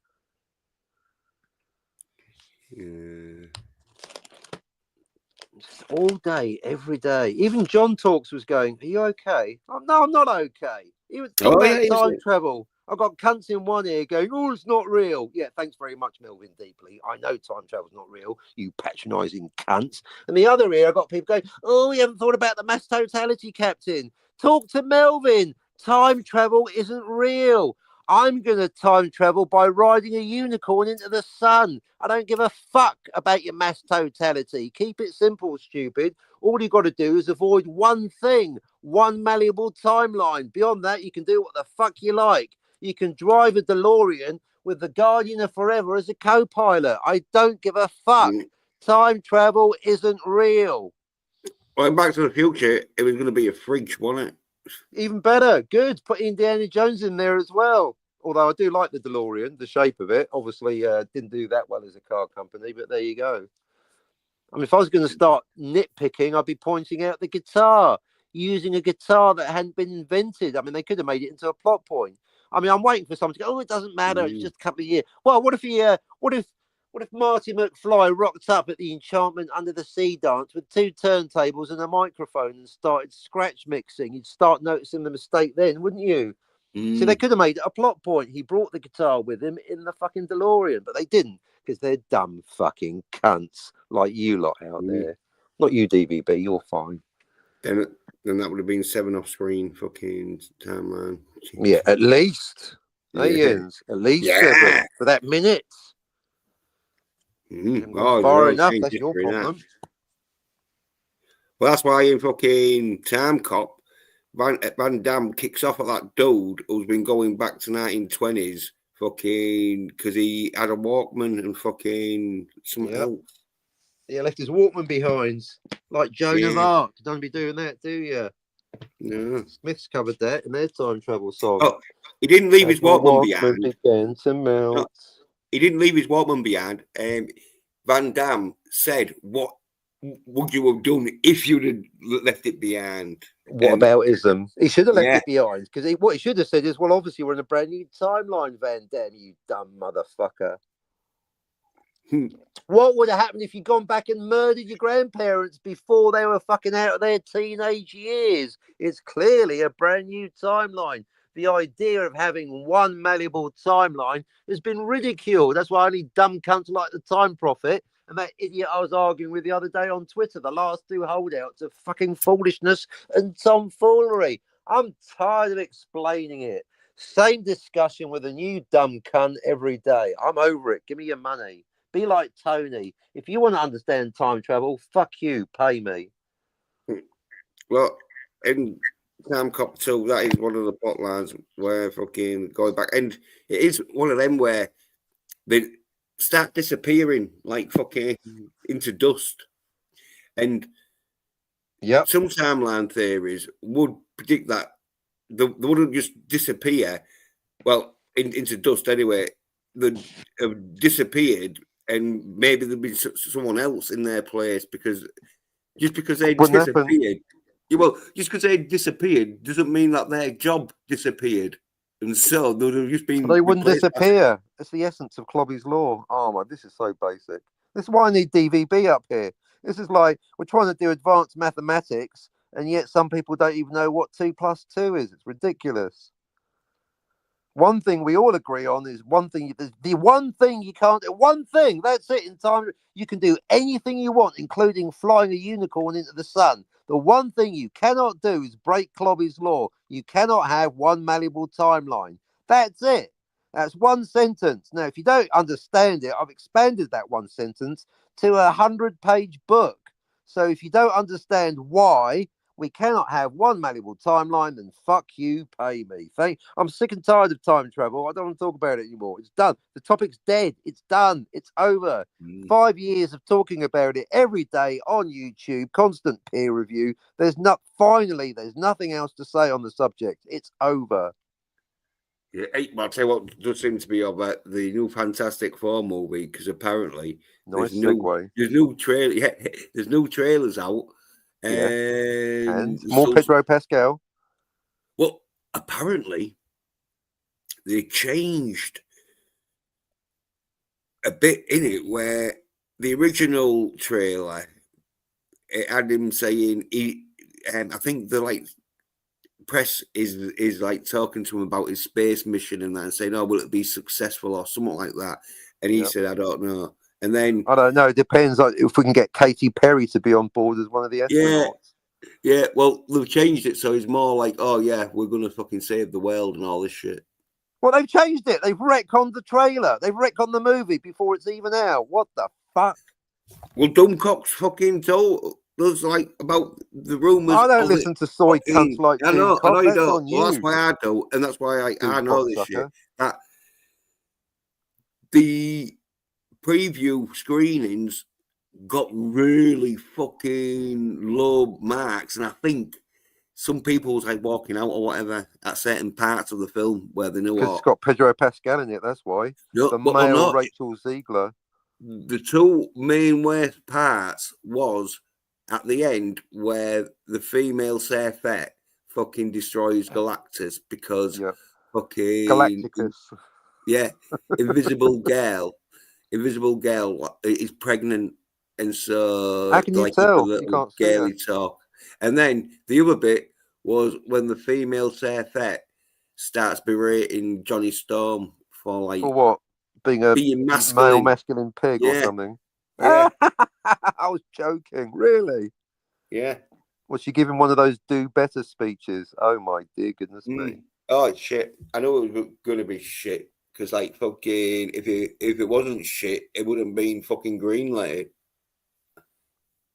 All day, every day. Even John Talks was going, "Are you okay?" Oh, no, I'm not okay. He was talking about time travel. I've got cunts in one ear going, "Oh, it's not real." Yeah, thanks very much, Melvin Deeply. I know time travel's not real, you patronising cunts. And the other ear, I've got people going, "Oh, we haven't thought about the mass totality, Captain. Talk to Melvin. Time travel isn't real. I'm going to time travel by riding a unicorn into the sun. I don't give a fuck about your mass totality. Keep it simple, stupid. All you got to do is avoid one thing, one malleable timeline. Beyond that, you can do what the fuck you like. You can drive a DeLorean with the Guardian of Forever as a co-pilot. I don't give a fuck. Time travel isn't real. Well, in Back to the Future, it was going to be a fridge, wasn't it? Even better. Good. Put Indiana Jones in there as well. Although I do like the DeLorean, the shape of it. Obviously, didn't do that well as a car company, but there you go. I mean, if I was going to start nitpicking, I'd be pointing out the guitar, using a guitar that hadn't been invented. I mean, they could have made it into a plot point. I mean, I'm waiting for someone to go, "Oh, it doesn't matter. It's just a couple of years." Well, what if Marty McFly rocked up at the Enchantment Under the Sea dance with 2 turntables and a microphone and started scratch mixing? You'd start noticing the mistake then, wouldn't you? See, they could have made it a plot point. He brought the guitar with him in the fucking DeLorean, but they didn't because they're dumb fucking cunts like you lot out there. Not you, DVB. You're fine. Then that would have been 7 off-screen fucking timeline. Yeah, at least. Aliens, at least 7 for that minute. Far enough. That's your problem. Well, that's why in fucking Time Cop, Van Damme kicks off at that dude who's been going back to 1920s fucking because he had a Walkman and fucking something else. He left his Walkman behind, like Joan of Arc. Don't be doing that, do you? No. Smiths covered that in their time travel song. Oh, he didn't leave his Walkman behind. Began to melt. No, he didn't leave his Walkman behind. Van Damme said, "What would you have done if you'd have left it behind?" What aboutism? He should have left it behind because what he should have said is, "Well, obviously we're in a brand new timeline, Van Damme, you dumb motherfucker." What would have happened if you'd gone back and murdered your grandparents before they were fucking out of their teenage years? It's clearly a brand new timeline. The idea of having one malleable timeline has been ridiculed. That's why only dumb cunts like the Time Prophet and that idiot I was arguing with the other day on Twitter. The last two holdouts of fucking foolishness and tomfoolery. I'm tired of explaining it. Same discussion with a new dumb cunt every day. I'm over it. Give me your money. Be like Tony. If you want to understand time travel, fuck you. Pay me. Well, in Time Cop 2, that is one of the plot lines where fucking going back. And it is one of them where they start disappearing like fucking into dust. And some timeline theories would predict that they wouldn't just disappear, well, into dust anyway. They'd have disappeared, and maybe there'd be someone else in their place because just because they disappeared. Yeah, well, just because they disappeared doesn't mean that their job disappeared. And so they'd have just been. They wouldn't disappear. It's the essence of Clobby's law. Oh my, this is so basic. This is why I need DVB up here. This is like we're trying to do advanced mathematics, and yet some people don't even know what 2 + 2 is. It's ridiculous. One thing we all agree on is one thing. The one thing you can't do. One thing. That's it. In time, you can do anything you want, including flying a unicorn into the sun. The one thing you cannot do is break Clobby's law. You cannot have one malleable timeline. That's it. That's one sentence. Now, if you don't understand it, I've expanded that one sentence to a 100-page book. So if you don't understand why we cannot have one malleable timeline, then fuck you, pay me. I'm sick and tired of time travel. I don't want to talk about it anymore. It's done. The topic's dead. It's done. It's over. 5 years of talking about it every day on YouTube, constant peer review. Finally, there's nothing else to say on the subject. It's over. Yeah, I'll tell you what does seem to be about the new Fantastic Four movie, because apparently there's new trailers out. And more Pedro Pascal. Well, apparently they changed a bit in it, where the original trailer it had him saying I think the press is like talking to him about his space mission and that, and saying, "Oh, will it be successful?" or something like that. And he said, "I don't know." And then I don't know. It depends on if we can get Katy Perry to be on board as one of the astronauts. Yeah. Well, they've changed it, so it's more like, "Oh yeah, we're gonna fucking save the world and all this shit." Well, they've changed it. They've retconned the trailer. They've retconned the movie before it's even out. What the fuck? Well, Dumbcock's fucking told us about the rumours. I don't listen to soy cunts like I know you don't. Well, that's why I do, and that's why I know this shit. That the preview screenings got really fucking low marks, and I think some people was like walking out or whatever at certain parts of the film where they know because it's got Pedro Pascal in it. That's why. No, the male Rachel Ziegler. The two main worst parts was at the end where the female Sefet fucking destroys Galactus because fucking Galacticus. Yeah, Invisible Girl is pregnant, and so how can you tell? You can't girly talk. And then the other bit was when the female Sefet starts berating Johnny Storm for what? Being masculine. Male masculine pig or something. Yeah. I was joking. Really? Yeah. Was she giving one of those do better speeches? Oh my dear goodness me. Oh shit. I know it was gonna be shit. Because fucking if it wasn't shit, it wouldn't been fucking greenlit.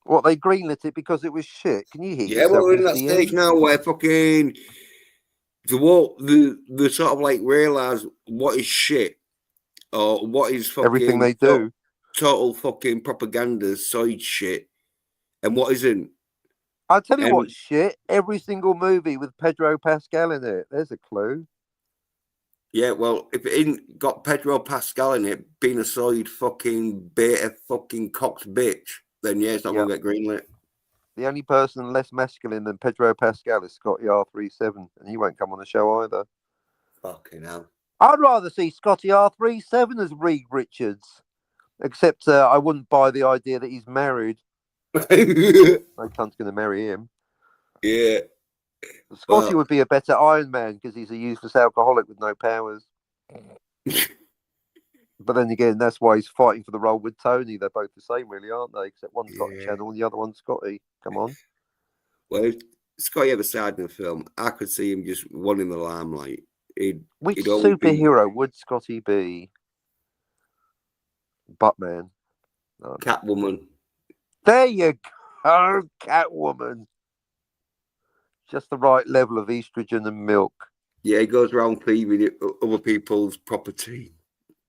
What, they greenlit it because it was shit? Can you hear yourself? Yeah, well, we're in that stage now where fucking the sort of realise what is shit or what is fucking everything they do. Total fucking propaganda side shit, and what isn't. I'll tell you what shit. Every single movie with Pedro Pascal in it. There's a clue. Yeah, well, if it ain't got Pedro Pascal in it, being a side fucking beta fucking cocked bitch, then yeah, it's not going to get greenlit. The only person less masculine than Pedro Pascal is Scotty R37, and he won't come on the show either. Fucking hell. I'd rather see Scotty R37 as Reed Richards, except I wouldn't buy the idea that he's married. No cunt's going to marry him. Yeah. Scotty would be a better Iron Man because he's a useless alcoholic with no powers. But then again, that's why he's fighting for the role with Tony. They're both the same, really, aren't they? Except one's got a channel and the other one's Scotty. Come on. Well, if Scotty ever starred in a film, I could see him just wanting the limelight. Which he'd always superhero would Scotty be? Batman. No. Catwoman. There you go, Catwoman. Just the right level of estrogen and milk. Yeah, he goes around thieving other people's property.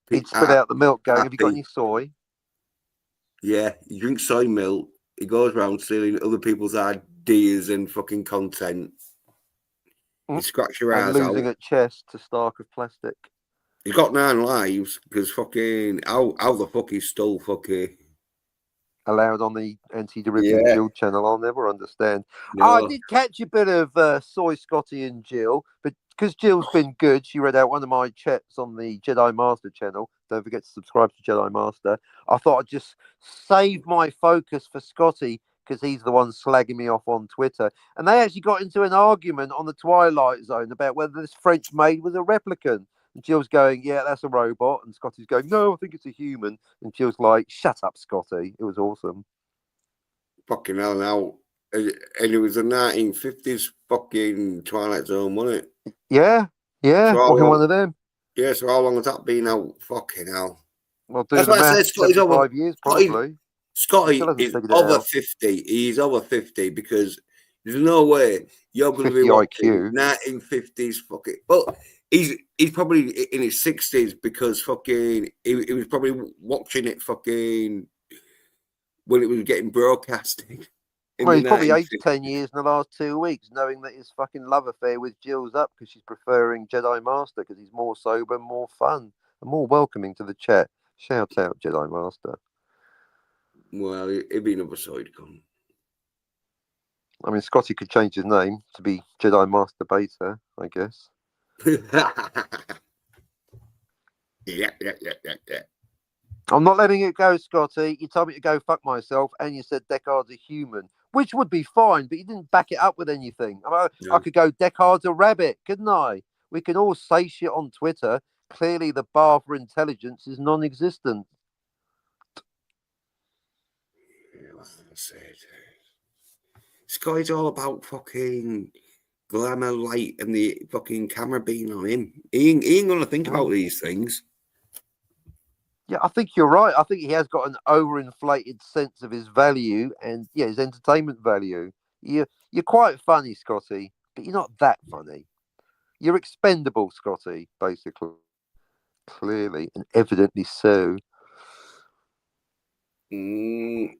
He'd spit out the milk going, have you got any soy? Yeah, he drinks soy milk. He goes around stealing other people's ideas and fucking content. He scratches your eyes out. Losing at chess to Stark of Plastic. He's got 9 lives because fucking how the fuck he stole fucking allowed on the Anti-Derivative Jill channel. I'll never understand. No. I did catch a bit of Soy, Scotty and Jill, but because Jill's been good, she read out one of my chats on the Jedi Master channel. Don't forget to subscribe to Jedi Master. I thought I'd just save my focus for Scotty because he's the one slagging me off on Twitter. And they actually got into an argument on the Twilight Zone about whether this French maid was a replicant. And Jill's going, yeah, that's a robot. And Scotty's going, no, I think it's a human. And Jill's like, shut up, Scotty. It was awesome. Fucking hell now. And it was the 1950s fucking Twilight Zone, wasn't it? Yeah. So one of them. Yeah, so how long has that been out? Fucking hell. Well, that's what I said, Scotty's over 5 years, probably. Scotty is over 50. He's over 50 because there's no way you're going to be watching 1950s fucking... Well, he's probably in his 60s because fucking he was probably watching it fucking when it was getting broadcasted. Well, he's probably 8 to 10 years in the last 2 weeks, knowing that his fucking love affair with Jill's up because she's preferring Jedi Master because he's more sober, more fun, and more welcoming to the chat. Shout out, Jedi Master. Well, it'd be another side come. I mean, Scotty could change his name to be Jedi Master Beta, I guess. Yeah. I'm not letting it go, Scotty. You told me to go fuck myself, and you said Deckard's a human, which would be fine, but you didn't back it up with anything. I could go Deckard's a rabbit, couldn't I? We can all say shit on Twitter. Clearly, the bar for intelligence is non-existent. Scotty's all about fucking glamour light and the fucking camera being on him. He ain't gonna think about these things. Yeah, I think you're right. I think he has got an overinflated sense of his value and his entertainment value. You're quite funny, Scotty, but you're not that funny. You're expendable, Scotty, basically. Clearly and evidently so. It's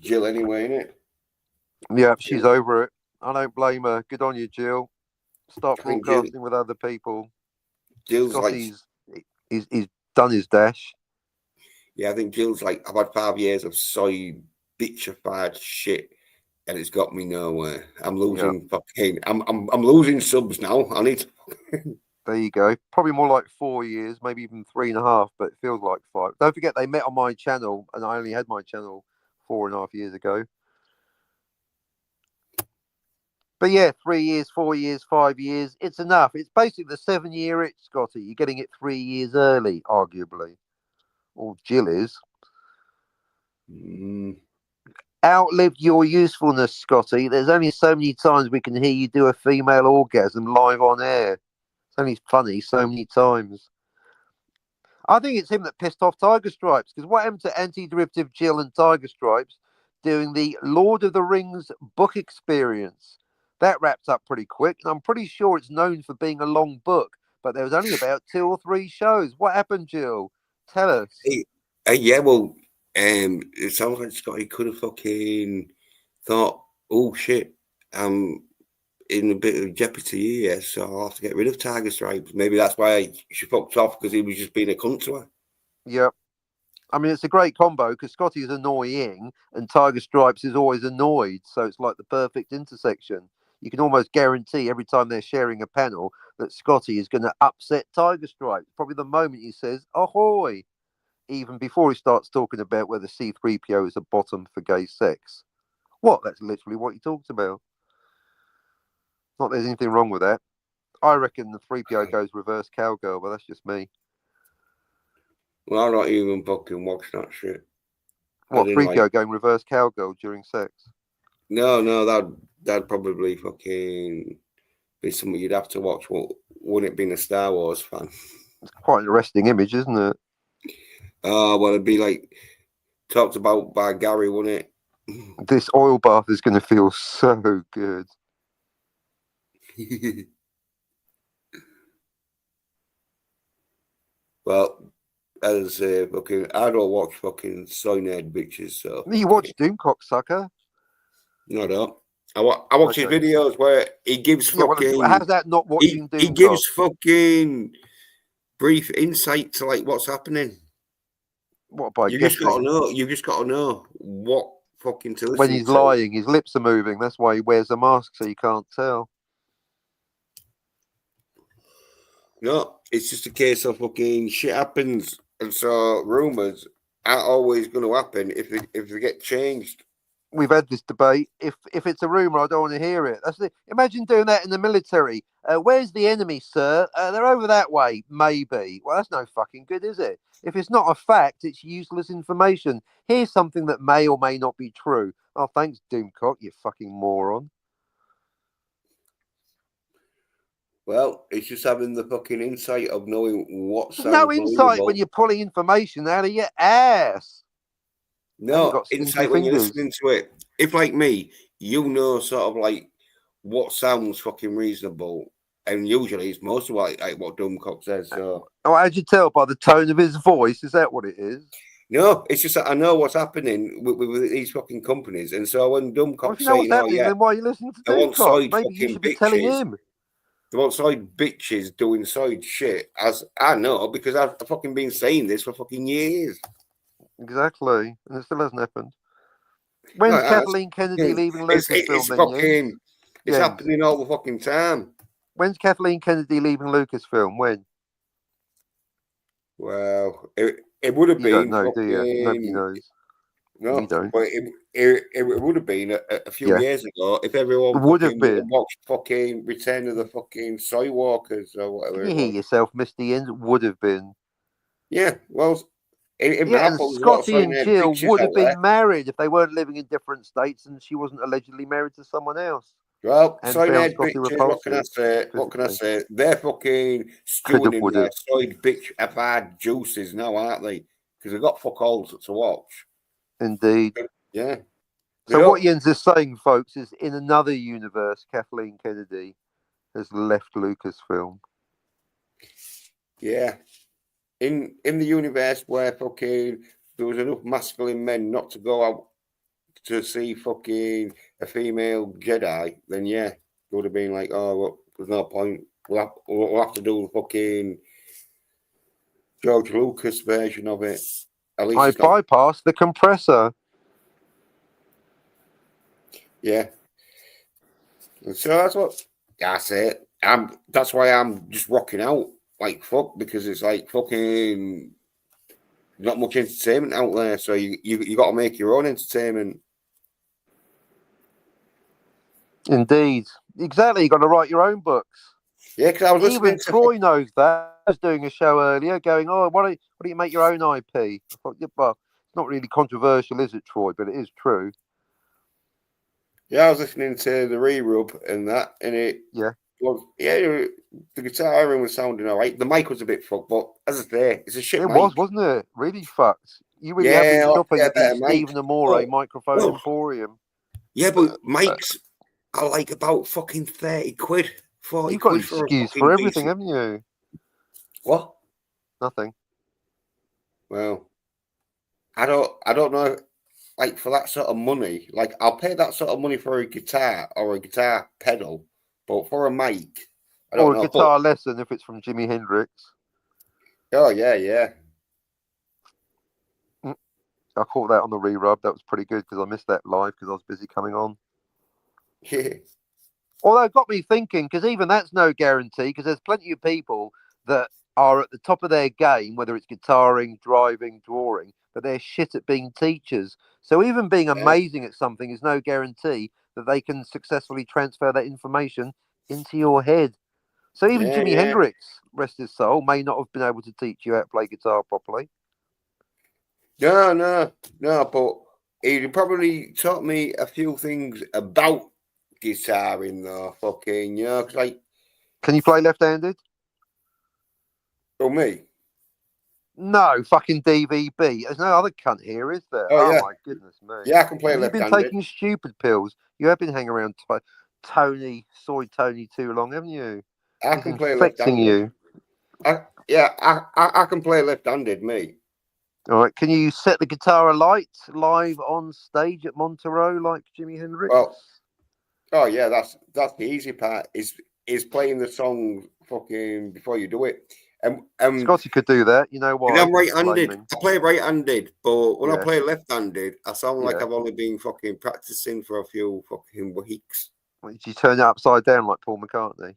Jill anyway, innit? Yeah, she's over it. I don't blame her. Good on you, Jill. Start broadcasting with other people. Jill's Scotty's he's done his dash. Yeah, I think Jill's like, I've had 5 years of soy bitchified shit, and it's got me nowhere. I'm losing fucking. I'm losing subs now. I need to. There you go. Probably more like 4 years, maybe even 3.5, but it feels like 5. Don't forget they met on my channel, and I only had my channel 4.5 years ago. But yeah, 3 years, 4 years, 5 years, it's enough. It's basically the 7-year itch, Scotty. You're getting it 3 years early, arguably. Or Jill is. Outlived your usefulness, Scotty. There's only so many times we can hear you do a female orgasm live on air. It's only funny so many times. I think it's him that pissed off Tiger Stripes, because what happened to Anti-Derivative Jill and Tiger Stripes doing the Lord of the Rings book experience? That wrapped up pretty quick, and I'm pretty sure it's known for being a long book, but there was only about 2 or 3 shows. What happened, Jill? Tell us. Yeah, well, it sounds like Scotty could have fucking thought, oh shit, I'm in a bit of jeopardy here, so I'll have to get rid of Tiger Stripes. Maybe that's why she fucked off, because he was just being a cunt to her. Yep. I mean, it's a great combo because Scotty is annoying and Tiger Stripes is always annoyed. So it's like the perfect intersection. You can almost guarantee every time they're sharing a panel that Scotty is going to upset Tiger Stripes. Probably the moment he says, ahoy, even before he starts talking about whether C-3PO is a bottom for gay sex. What? That's literally what he talks about. Not there's anything wrong with that. I reckon the 3PO goes reverse cowgirl, but that's just me. Well, I don't even fucking watch that shit. What, As in, Freaky like, going reverse cowgirl during sex? no, that'd probably fucking be something you'd have to watch. Wouldn't it be a Star Wars fan? It's quite an arresting image, isn't it? Oh, well, it'd be like talked about by Gary, wouldn't it? This oil bath is going to feel so good. Well, as I say, fucking, I don't watch fucking soy-nerd bitches, so. You watch Doomcock, sucker? No, I don't. I watch his Okay. videos where he gives Yeah, fucking. how's that not watching He Doomcock? gives fucking brief insight to like what's happening. What, by You guessing? just got to know. You just got to know what fucking to listen When he's to. lying, his lips are moving. That's why he wears a mask, so you can't tell. No, it's just a case of fucking shit happens, and so rumors aren't always going to happen if they get changed. We've had this debate. If it's a rumor, I don't want to hear it. Imagine doing that in the military. Where's the enemy, sir? They're over that way. Maybe. Well, that's no fucking good, is it? If it's not a fact, it's useless information. Here's something that may or may not be true. Oh, thanks, Doomcock, you fucking moron. Well, it's just having the fucking insight of knowing what sounds No insight believable. when you're pulling information out of your ass. No insight when you're listening to it. If, like me, you know sort of like what sounds fucking reasonable, and usually it's most of like what Doomcock says. So, oh, how'd you tell? By the tone of his voice? Is that what it is? No, it's just that I know what's happening with these fucking companies, and so when Doomcock's saying, "Oh yeah," then why are you listening to Doomcock? Maybe you should be telling him. They want side bitches doing side shit, as I know because I've fucking been saying this for fucking years. Exactly, and it still hasn't happened. When's Kathleen Kennedy leaving Lucasfilm? It's happening all the fucking time. When's Kathleen Kennedy leaving Lucasfilm? When? Well, it would have been. You don't know, do you? Nobody knows. No, you don't. But it would have been a few years ago if everyone would have been watched fucking Return of the fucking Soy Walkers or whatever. Can you hear yourself, Misty Inns? Would have been. Yeah, well, and Scotty and Jill would have been married if they weren't living in different states and she wasn't allegedly married to someone else. Well, soy bitches, what can I say? What can I say? They're fucking stewing in their soy bitch bad juices now, aren't they? Because they've got fuck all to watch. Indeed. Yeah. So what Jens is saying, folks, is in another universe, Kathleen Kennedy has left Lucasfilm. Yeah. In the universe where fucking there was enough masculine men not to go out to see fucking a female Jedi, then yeah, it would have been like, oh, well, there's no point. We'll have to do the fucking George Lucas version of it. At least I bypassed the compressor. Yeah. And so that's it. That's why I'm just rocking out like fuck, because it's like fucking not much entertainment out there. So you got to make your own entertainment. Indeed, exactly. You got to write your own books. Yeah, because I was listening even Troy knows that. I was doing a show earlier, going, "Oh, why don't you make your own IP?" I thought, yeah, well, it's not really controversial, is it, Troy? But it is true. Yeah, I was listening to the re-rub and that, and it. Yeah. Well, yeah, the guitar was sounding all right. The mic was a bit fucked, but as I say, it's a shit mic. It was, wasn't it? Really fucked. You really have been shopping at the Stephen Amore Microphone Emporium. Yeah, but mics are like about fucking 30 quid. 40 You've got quid an excuse for everything, haven't you? What? Nothing. Well, I don't know. Like for that sort of money, like I'll pay that sort of money for a guitar or a guitar pedal, but for a mic, I don't know. Or a guitar lesson if it's from Jimi Hendrix. Oh yeah. I caught that on the re-rub. That was pretty good because I missed that live because I was busy coming on. Yeah. Although it got me thinking, because even that's no guarantee, because there's plenty of people that are at the top of their game, whether it's guitaring, driving, drawing, but they're shit at being teachers. So even being amazing at something is no guarantee that they can successfully transfer that information into your head. So even Jimi Hendrix, rest his soul, may not have been able to teach you how to play guitar properly. No. But he probably taught me a few things about guitaring, though. Fucking, cause like, Can you play left-handed? oh me. No, fucking DVB. There's no other cunt here, is there? Oh yeah, my goodness me. yeah. I can play Have you been left-handed. taking stupid pills? You have been hanging around Soy Tony too long, haven't you? I He's can play infecting left-handed. you. I can play left-handed, me. All right. Can you set the guitar alight live on stage at Monterey like Jimi Hendrix? Well, oh yeah, that's the easy part. Is playing the song fucking before you do it. Scotty could do that. You know why? I'm right-handed. Flaming. I play right-handed, but when I Yeah. play left-handed, I sound like Yeah. I've only been fucking practicing for a few fucking weeks. Did you turn it upside down like Paul McCartney?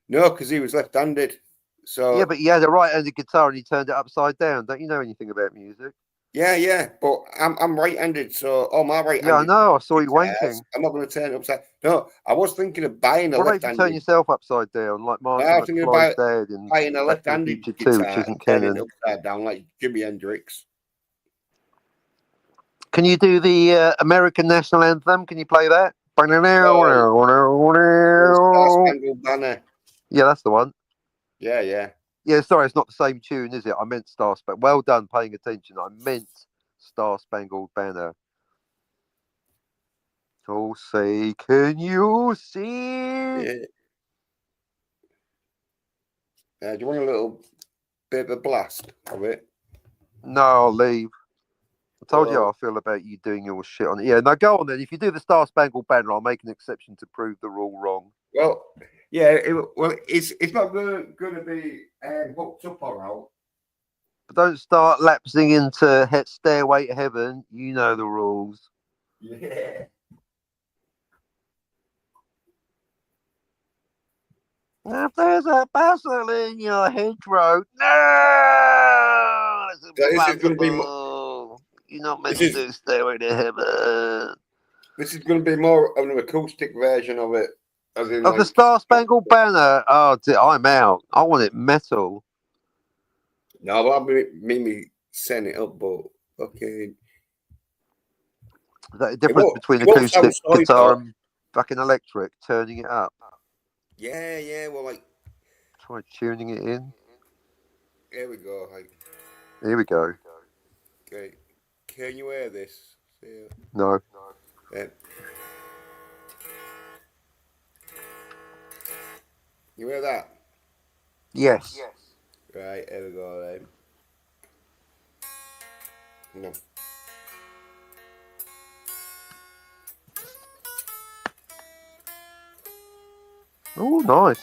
No, because he was left-handed. So yeah, but he had a right-handed guitar and he turned it upside down. Don't you know anything about music? yeah, but I'm right-handed, so all my right-handed. Yeah, I know. I saw you guitars, wanking. I'm not going to turn it upside. No, I was thinking of buying a What about if you left-handed. turn yourself upside down like Martin I was thinking McFly's about dad in buying a Back to the left-handed Future 2, guitar which isn't and turning canon? it upside down like Jimi Hendrix. Can you do the American National Anthem? Can you play that? Star Spangled Banner. Yeah, that's the one. Yeah. Yeah, sorry, it's not the same tune, is it? I meant Star Spangled. Well done, paying attention. I meant Star Spangled Banner. Oh, say, can you see? Yeah. Do you want a little bit of a blast of it? No, I'll leave. I told you how I Well, feel about you doing your shit on it. Yeah, now go on then. If you do the Star Spangled Banner, I'll make an exception to prove the rule wrong. well, yeah. It's not going to be hooked up or out. But don't start lapsing into Stairway to Heaven. You know the rules. Yeah. If there's a puzzle in your hedgerow, no, it's This is going to be. impossible. You're not meant to do Stairway to Heaven. This is going to be more of an acoustic version of it, as in Of the Star Spangled Banner. Oh, I'm out. I want it metal. No, well, I mean me setting it up, but okay. Is that the difference between acoustic guitar and fucking electric? Turning it up. Yeah. Well, like try tuning it in. Here we go. Here we go. Okay, can you hear this? No. Yeah. You hear that? Yes. Right, here we go then. No. Oh, nice.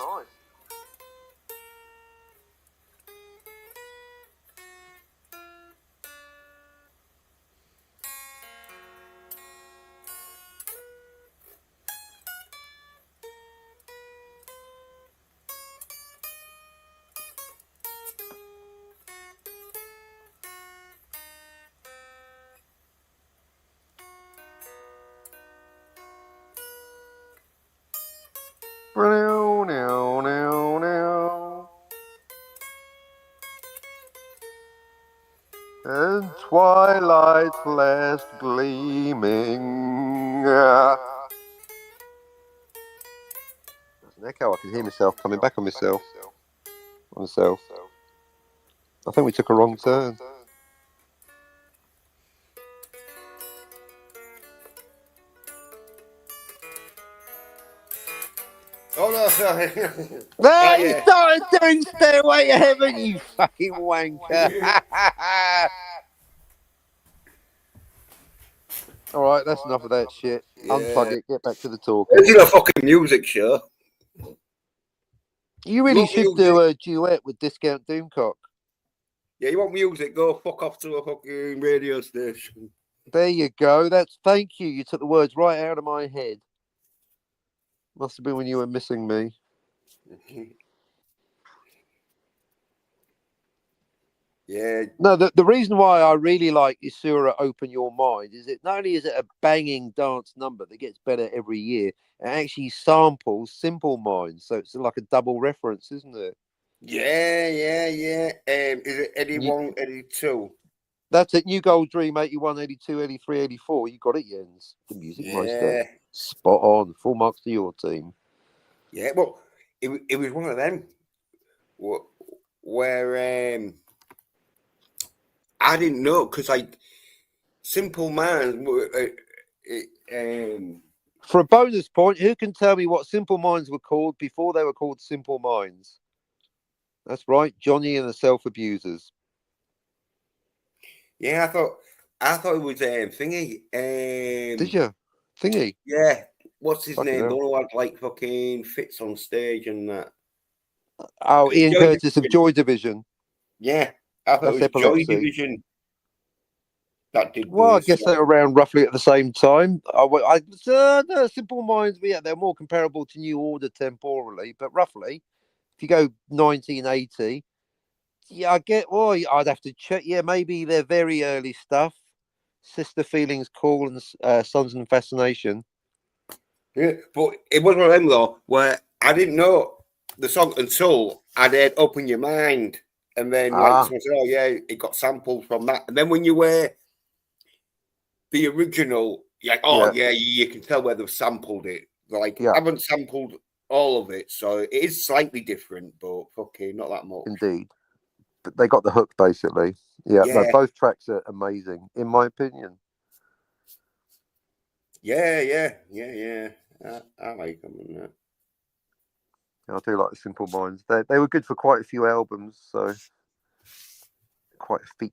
And twilight's last gleaming. There's an echo. I can hear myself coming back on myself. I think we took a wrong turn. Oh no, sorry. You started doing Stairway to Heaven, you fucking wanker. All right, that's enough of that shit. Yeah. Unplug it, get back to the talking. This is a fucking music show. You really should do a duet with Discount Doomcock. Yeah, you want music? Go fuck off to a fucking radio station. There you go. Thank you. You took the words right out of my head. Must have been when you were missing me. Yeah. No, the reason why I really like Isura Open Your Mind is not only is it a banging dance number that gets better every year, it actually samples Simple Minds. So it's like a double reference, isn't it? Yeah. Is it Eddie 1, Eddie 2? That's it. New Gold Dream 81, 82, 83, 84. You got it, Jens. The Music Meister. Yeah, Spot on. Full marks to your team. yeah. Well, it was one of them where I didn't know because like Simple Minds. For a bonus point, who can tell me what Simple Minds were called before they were called Simple Minds? That's right, Johnny and the Self Abusers. Yeah, I thought it was thingy. Did you? Thingy? Yeah. What's his Fucking name? The hell. one who had like fucking fits on stage and that. Oh, Ian Joy Curtis of Division. Joy Division. Yeah, I thought That's it was Joy Epilepsy. Division that did Well, I the guess song. they're around roughly at the same time. No, Simple Minds, but yeah, they're more comparable to New Order temporally, but roughly, if you go 1980, yeah, I get. Well, I'd have to check. Yeah, maybe they're very early stuff. Sister Feelings, Call, and Sons and Fascination. Yeah, but it was one of them though where I didn't know the song until I'd heard "Open Your Mind," and then like someone said, "Oh yeah, it got sampled from that." And then when you wear the original, you're like, "Oh yeah, you can tell where they've sampled it." Like, I haven't sampled all of it, so it is slightly different, but fucking not that much. Indeed. But they got the hook basically. Yeah, no, Yeah, both tracks are amazing, in my opinion. yeah. I like them and that. I do like the Simple Minds. They were good for quite a few albums, so quite a feat.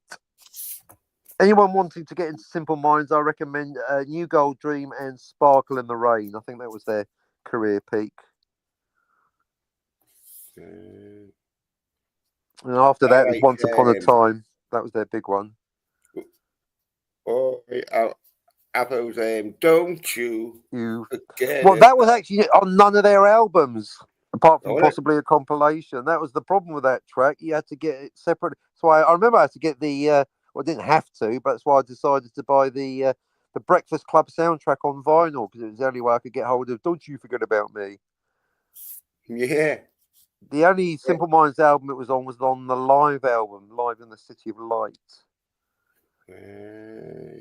Anyone wanting to get into Simple Minds, I recommend New Gold Dream and Sparkle in the Rain. I think that was their career peak. And after that was Once Upon a Time. That was their big one. Oh, I thought it was Don't You Forget Well, It. that was actually on none of their albums, apart from Oh, possibly a compilation. That was the problem with that track. You had to get it separate. So I remember I had to get the. Well, I didn't have to, but that's why I decided to buy the Breakfast Club soundtrack on vinyl because it was the only way I could get hold of Don't You Forget About Me. Yeah. The only Simple Minds album it was on the live album, Live in the City of Light. Yeah,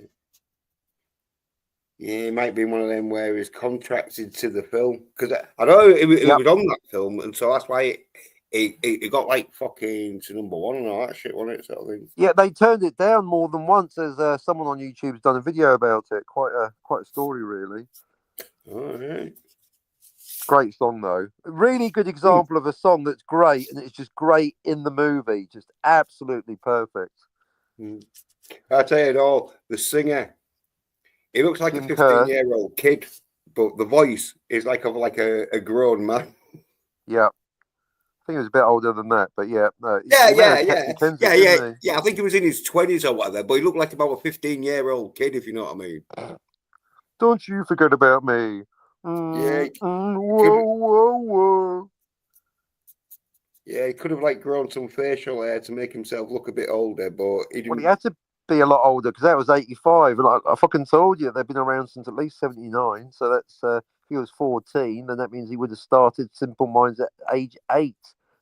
it might be one of them where he's contracted to the film because I know it was on that film, and so that's why it got like fucking to number one and all that shit, wasn't it? Sort of thing. Yeah, they turned it down more than once. As someone on YouTube's done a video about it. Quite a story, really. All right. Great song though. A really good example of a song that's great and it's just great in the movie. Just absolutely perfect. I tell you it all, the singer, he looks like Jim a Kerr. 15-year-old kid, but the voice is like a grown man. Yeah. I think he was a bit older than that, but yeah. No, Yeah. I think he was in his 20s or whatever, but he looked like about a 15-year-old kid, if you know what I mean. Don't you forget about me. Whoa. Yeah, he could have like grown some facial hair to make himself look a bit older, but he didn't. Well, he had to be a lot older because that was 85, and I fucking told you they've been around since at least 79. So that's if he was 14, then that means he would have started Simple Minds at age 8.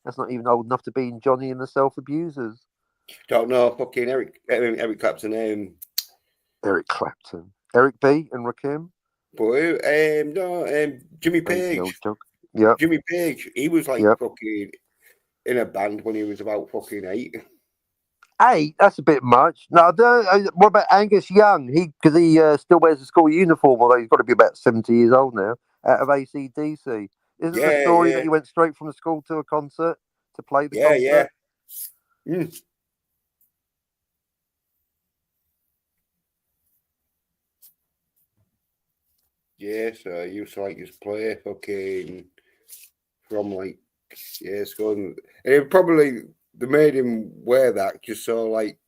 That's not even old enough to be in Johnny and the Self Abusers. Don't know, fucking Eric Clapton. Eric Clapton, Eric B. and Rakim. But Jimmy Page. Yeah, Jimmy Page. He was like fucking in a band when he was about fucking 8. 8? That's a bit much. No, what about Angus Young? Because he still wears a school uniform, although he's got to be about 70 years old now. Out of AC/DC. Isn't the story that he went straight from school to a concert to play the concert? Yeah. Yeah, so I used to like just play fucking from like school, and it probably they made him wear that just so like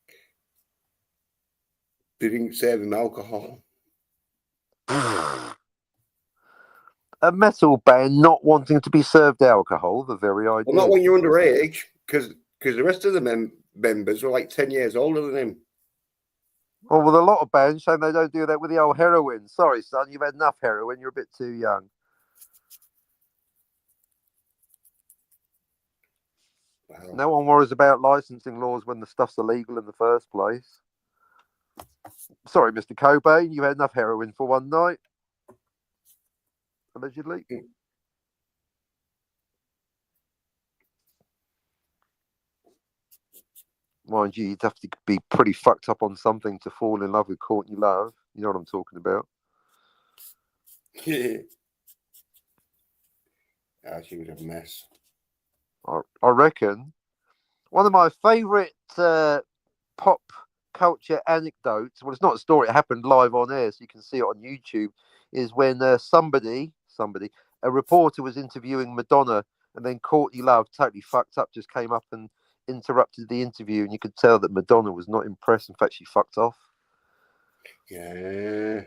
they didn't serve him alcohol. A metal band not wanting to be served alcohol, the very idea. Well, not when you're underage, because the rest of the members were like 10 years older than him. Well, with a lot of bands saying they don't do that with the old heroin. Sorry, son, you've had enough heroin. You're a bit too young. Wow. No one worries about licensing laws when the stuff's illegal in the first place. Sorry, Mr. Cobain, you had enough heroin for one night, allegedly. Mind you, you'd have to be pretty fucked up on something to fall in love with Courtney Love. You know what I'm talking about? Yeah. She was a mess. I reckon one of my favourite pop culture anecdotes, well, it's not a story, it happened live on air, so you can see it on YouTube, is when somebody, a reporter was interviewing Madonna, and then Courtney Love, totally fucked up, just came up and interrupted the interview, and you could tell that Madonna was not impressed. In fact, she fucked off. Yeah.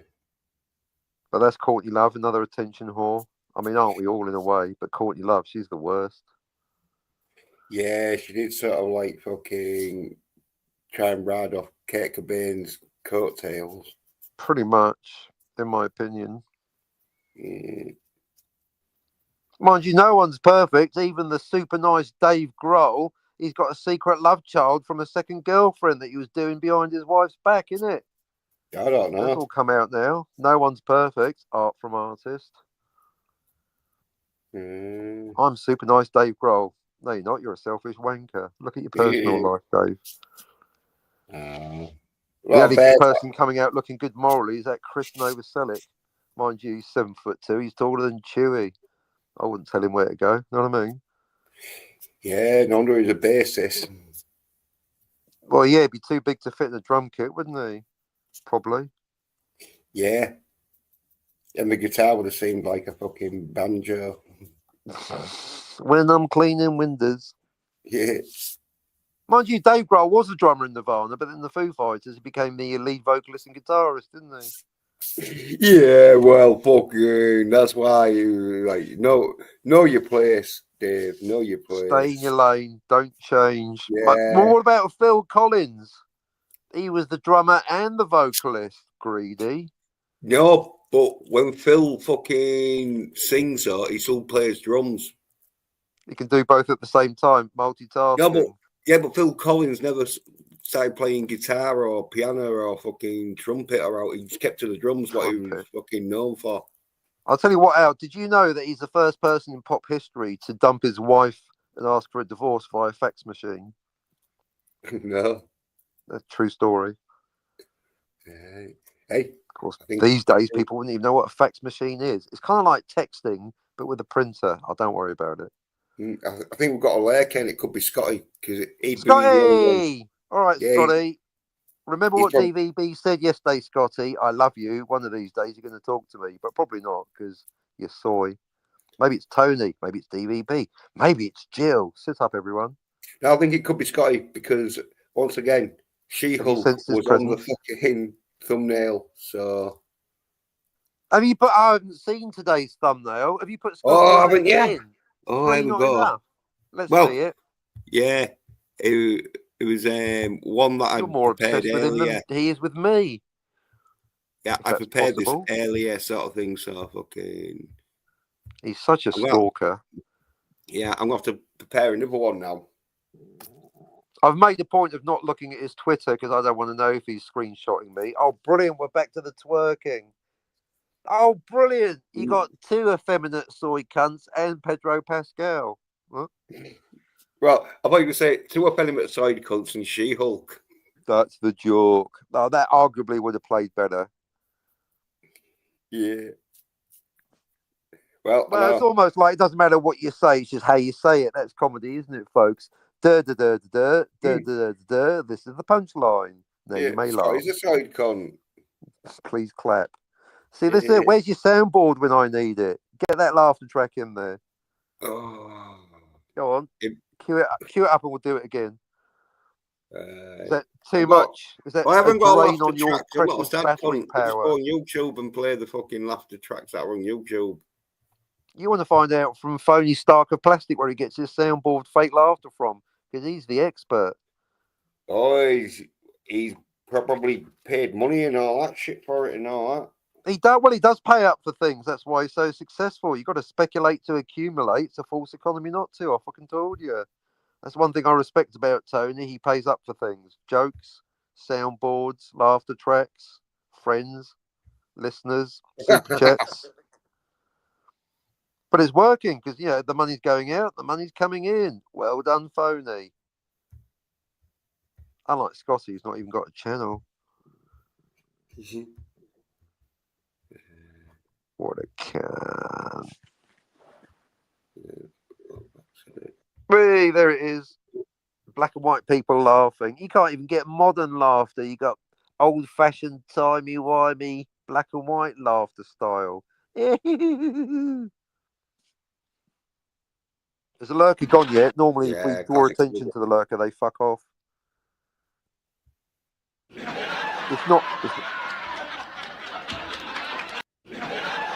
But that's Courtney Love, another attention whore. I mean, aren't we all in a way? But Courtney Love, she's the worst. Yeah, she did sort of like fucking try and ride off Kurt Cobain's coattails. Pretty much, in my opinion. Yeah. Mind you, no one's perfect. Even the super nice Dave Grohl, he's got a secret love child from a second girlfriend that he was doing behind his wife's back, innit? I don't know. That's all come out now. No one's perfect. Art from artist. I'm super nice Dave Grohl. No, you're not. You're a selfish wanker. Look at your personal life, Dave. The only person coming out looking good morally is that Chris Novoselic. Mind you, he's 7'2". He's taller than Chewy. I wouldn't tell him where to go. Know what I mean? Yeah, no wonder he's a bassist. Well, yeah, he'd be too big to fit in a drum kit, wouldn't he? Probably. Yeah. And the guitar would have seemed like a fucking banjo. When I'm cleaning windows. Yeah. Mind you, Dave Grohl was a drummer in Nirvana, but in the Foo Fighters, he became the lead vocalist and guitarist, didn't he? Yeah, well, fucking, that's why you know your place, Dave. Know your place. Stay in your lane. Don't change. Yeah. But what about Phil Collins? He was the drummer and the vocalist. Greedy. No, but when Phil fucking sings, he still plays drums. He can do both at the same time, multitasking. No, but Phil Collins never started playing guitar or piano or fucking trumpet or he just kept to the drums, what he was fucking known for. I'll tell you what, Al, did you know that he's the first person in pop history to dump his wife and ask for a divorce via fax machine? No. That's a true story. Hey. Of course, these days people wouldn't even know what a fax machine is. It's kind of like texting, but with a printer. Oh, don't worry about it. I think we've got a layer, Ken. It could be Scotty. Scotty! All right, yeah, Scotty. Remember what DVB said yesterday, Scotty? I love you. One of these days you're going to talk to me, but probably not because you're soy. Maybe it's Tony. Maybe it's DVB. Maybe it's Jill. Sit up, everyone. No, I think it could be Scotty because, once again, She-Hulk was on the fucking thumbnail. So, have you put? I haven't seen today's thumbnail. Have you put Scotty? Oh, haven't you? Oh, there we go. Let's see it. Yeah, it was one that I more prepared obsessed with him than he is with me. Yeah, I prepared this earlier, sort of thing. So fucking. He's such a stalker. Yeah, I'm going to have to prepare another one now. I've made a point of not looking at his Twitter because I don't want to know if he's screenshotting me. Oh, brilliant. We're back to the twerking. Oh, brilliant. You got two effeminate soy cunts and Pedro Pascal. Huh? Well, I thought you could say two effeminate side cunts and She-Hulk. That's the joke. Oh, that arguably would have played better. Yeah. Well, it's almost like it doesn't matter what you say, it's just how you say it. That's comedy, isn't it, folks? This is the punchline. Now you may laugh. He's a side con. Please clap. See, this is it. Where's your soundboard when I need it? Get that laughter track in there. Oh. Go on. Cue it up and we'll do it again. Is that too much? Is that I haven't got a laughter on your precious battery power? Just go on YouTube and play the fucking laughter tracks that are on YouTube. You want to find out from Phony Stark of Plastic where he gets his soundboard fake laughter from, because he's the expert. Oh, he's probably paid money and all that shit for it and all that. He does pay up for things. That's why he's so successful. You've got to speculate to accumulate. It's a false economy not to. I fucking told you. That's one thing I respect about Tony. He pays up for things. Jokes, soundboards, laughter tracks, friends, listeners, super chats. But it's working because, the money's going out, the money's coming in. Well done, Phony. Unlike Scotty, he's not even got a channel. What a can. Hey, there it is. Black and white people laughing. You can't even get modern laughter. You got old-fashioned, timey-wimey, black and white laughter style. Has the lurker gone yet? Normally, if we draw attention to the lurker, they fuck off. It's not.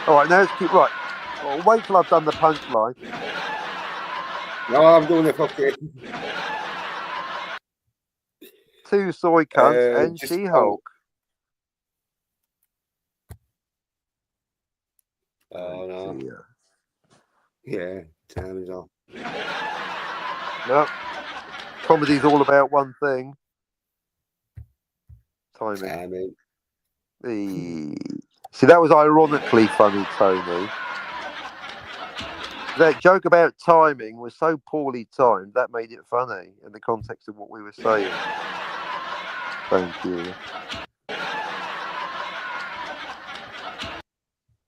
All right, now let's keep right. Well, wait till I've done the punchline. No, I'm doing it fucking. 2 soy cunts and She-Hulk. Oh no. Dear. Yeah, time is on. No. Comedy's all about one thing. Timing. See, that was ironically funny, Tony. That joke about timing was so poorly timed, that made it funny in the context of what we were saying. Thank you.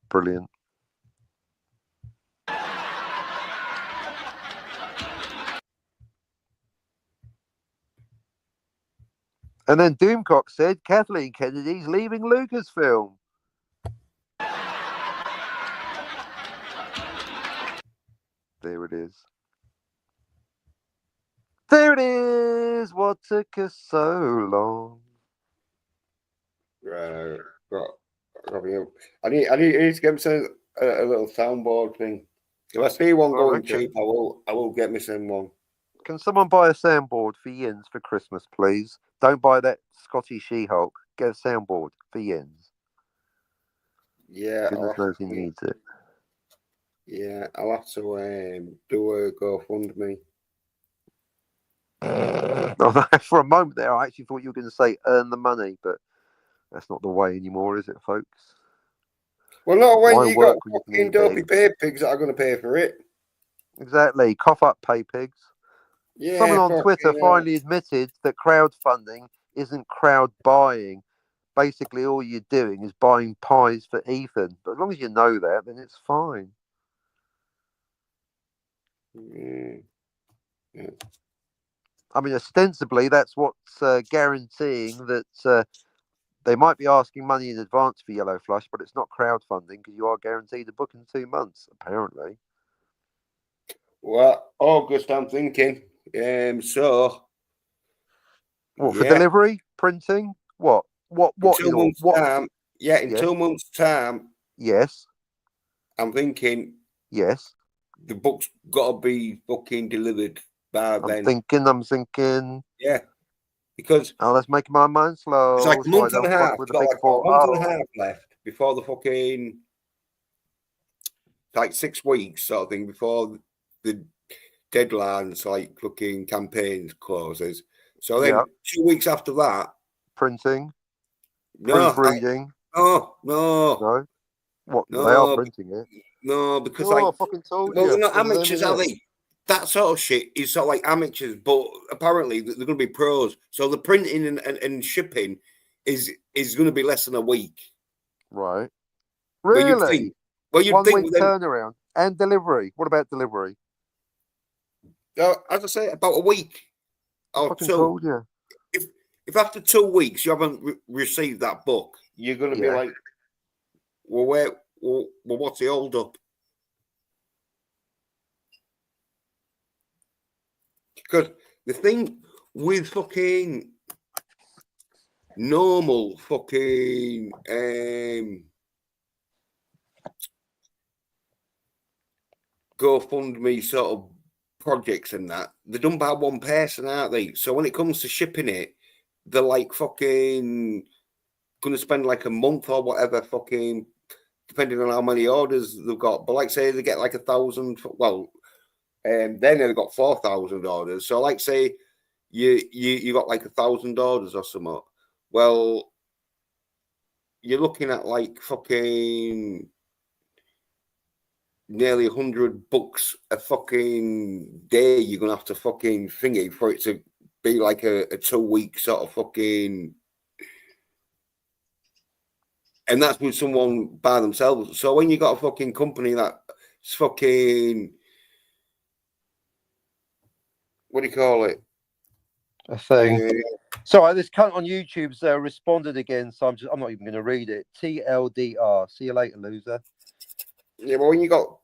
Brilliant. And then Doomcock said Kathleen Kennedy's leaving Lucasfilm. There it is. There it is. What took us so long? Right. I need to get me a little soundboard thing. If I see one going cheap, I will get me some one. Can someone buy a soundboard for Yins for Christmas, please? Don't buy that Scotty She-Hulk. Get a soundboard for Yins. Yeah, goodness knows he needs it. Yeah, I'll have to do a GoFundMe. For a moment there, I actually thought you were going to say earn the money, but that's not the way anymore, is it, folks? Well, not when you got fucking dopey pay pigs that are going to pay for it. Exactly. Cough up, pay pigs. Yeah, someone on Twitter finally admitted that crowdfunding isn't crowd buying. Basically, all you're doing is buying pies for Ethan. But as long as you know that, then it's fine. Yeah. I mean, ostensibly, that's what's guaranteeing that they might be asking money in advance for Yellow Flush, but it's not crowdfunding because you are guaranteed a book in 2 months, apparently. Well, August, I'm thinking. So. What, for delivery? Printing? What? In 2 months' time. Yeah, in 2 months' time. Yes. I'm thinking. Yes. The book's got to be fucking delivered by then. I'm thinking. Yeah. Because. Oh, let's make my mind slow. It's like a month and a half. Got like a month and a half left before the fucking. Like 6 weeks sort of thing before the deadlines, like fucking campaigns closes. So then 2 weeks after that. Printing. No. Proofreading. No. What? No, they are printing it. No, because I fucking told you. They're not amateurs, are they? That sort of shit is sort of like amateurs, but apparently they're going to be pros. So the printing and shipping is going to be less than a week. Right. Really? You'd 1 week turnaround and delivery. What about delivery? As I say, about a week or fucking two. Told you. If after 2 weeks you haven't received that book, you're going to be like, well, what's the hold up? Because the thing with fucking normal fucking GoFundMe sort of projects and that, they're done by one person, aren't they? So when it comes to shipping it, they're like fucking going to spend like a month or whatever, fucking depending on how many orders they've got. But like say they get like 1,000, well, then they've got 4,000 orders. So like say you got like 1,000 orders or something. Well, you're looking at like fucking nearly $100 a fucking day. You're gonna have to fucking thingy for it to be like a 2 week sort of fucking, and that's with someone by themselves. So when you got a fucking company that's fucking, what do you call it? A thing. Sorry, this cunt on YouTube's responded again, so I'm not even going to read it. TLDR. See you later, loser. Yeah, but when you got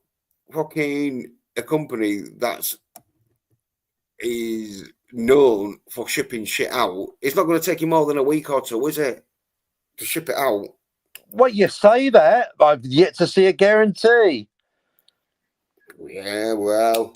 fucking a company that's is known for shipping shit out, it's not going to take you more than a week or two, is it, to ship it out? Well, you say that, but I've yet to see a guarantee. Yeah, well,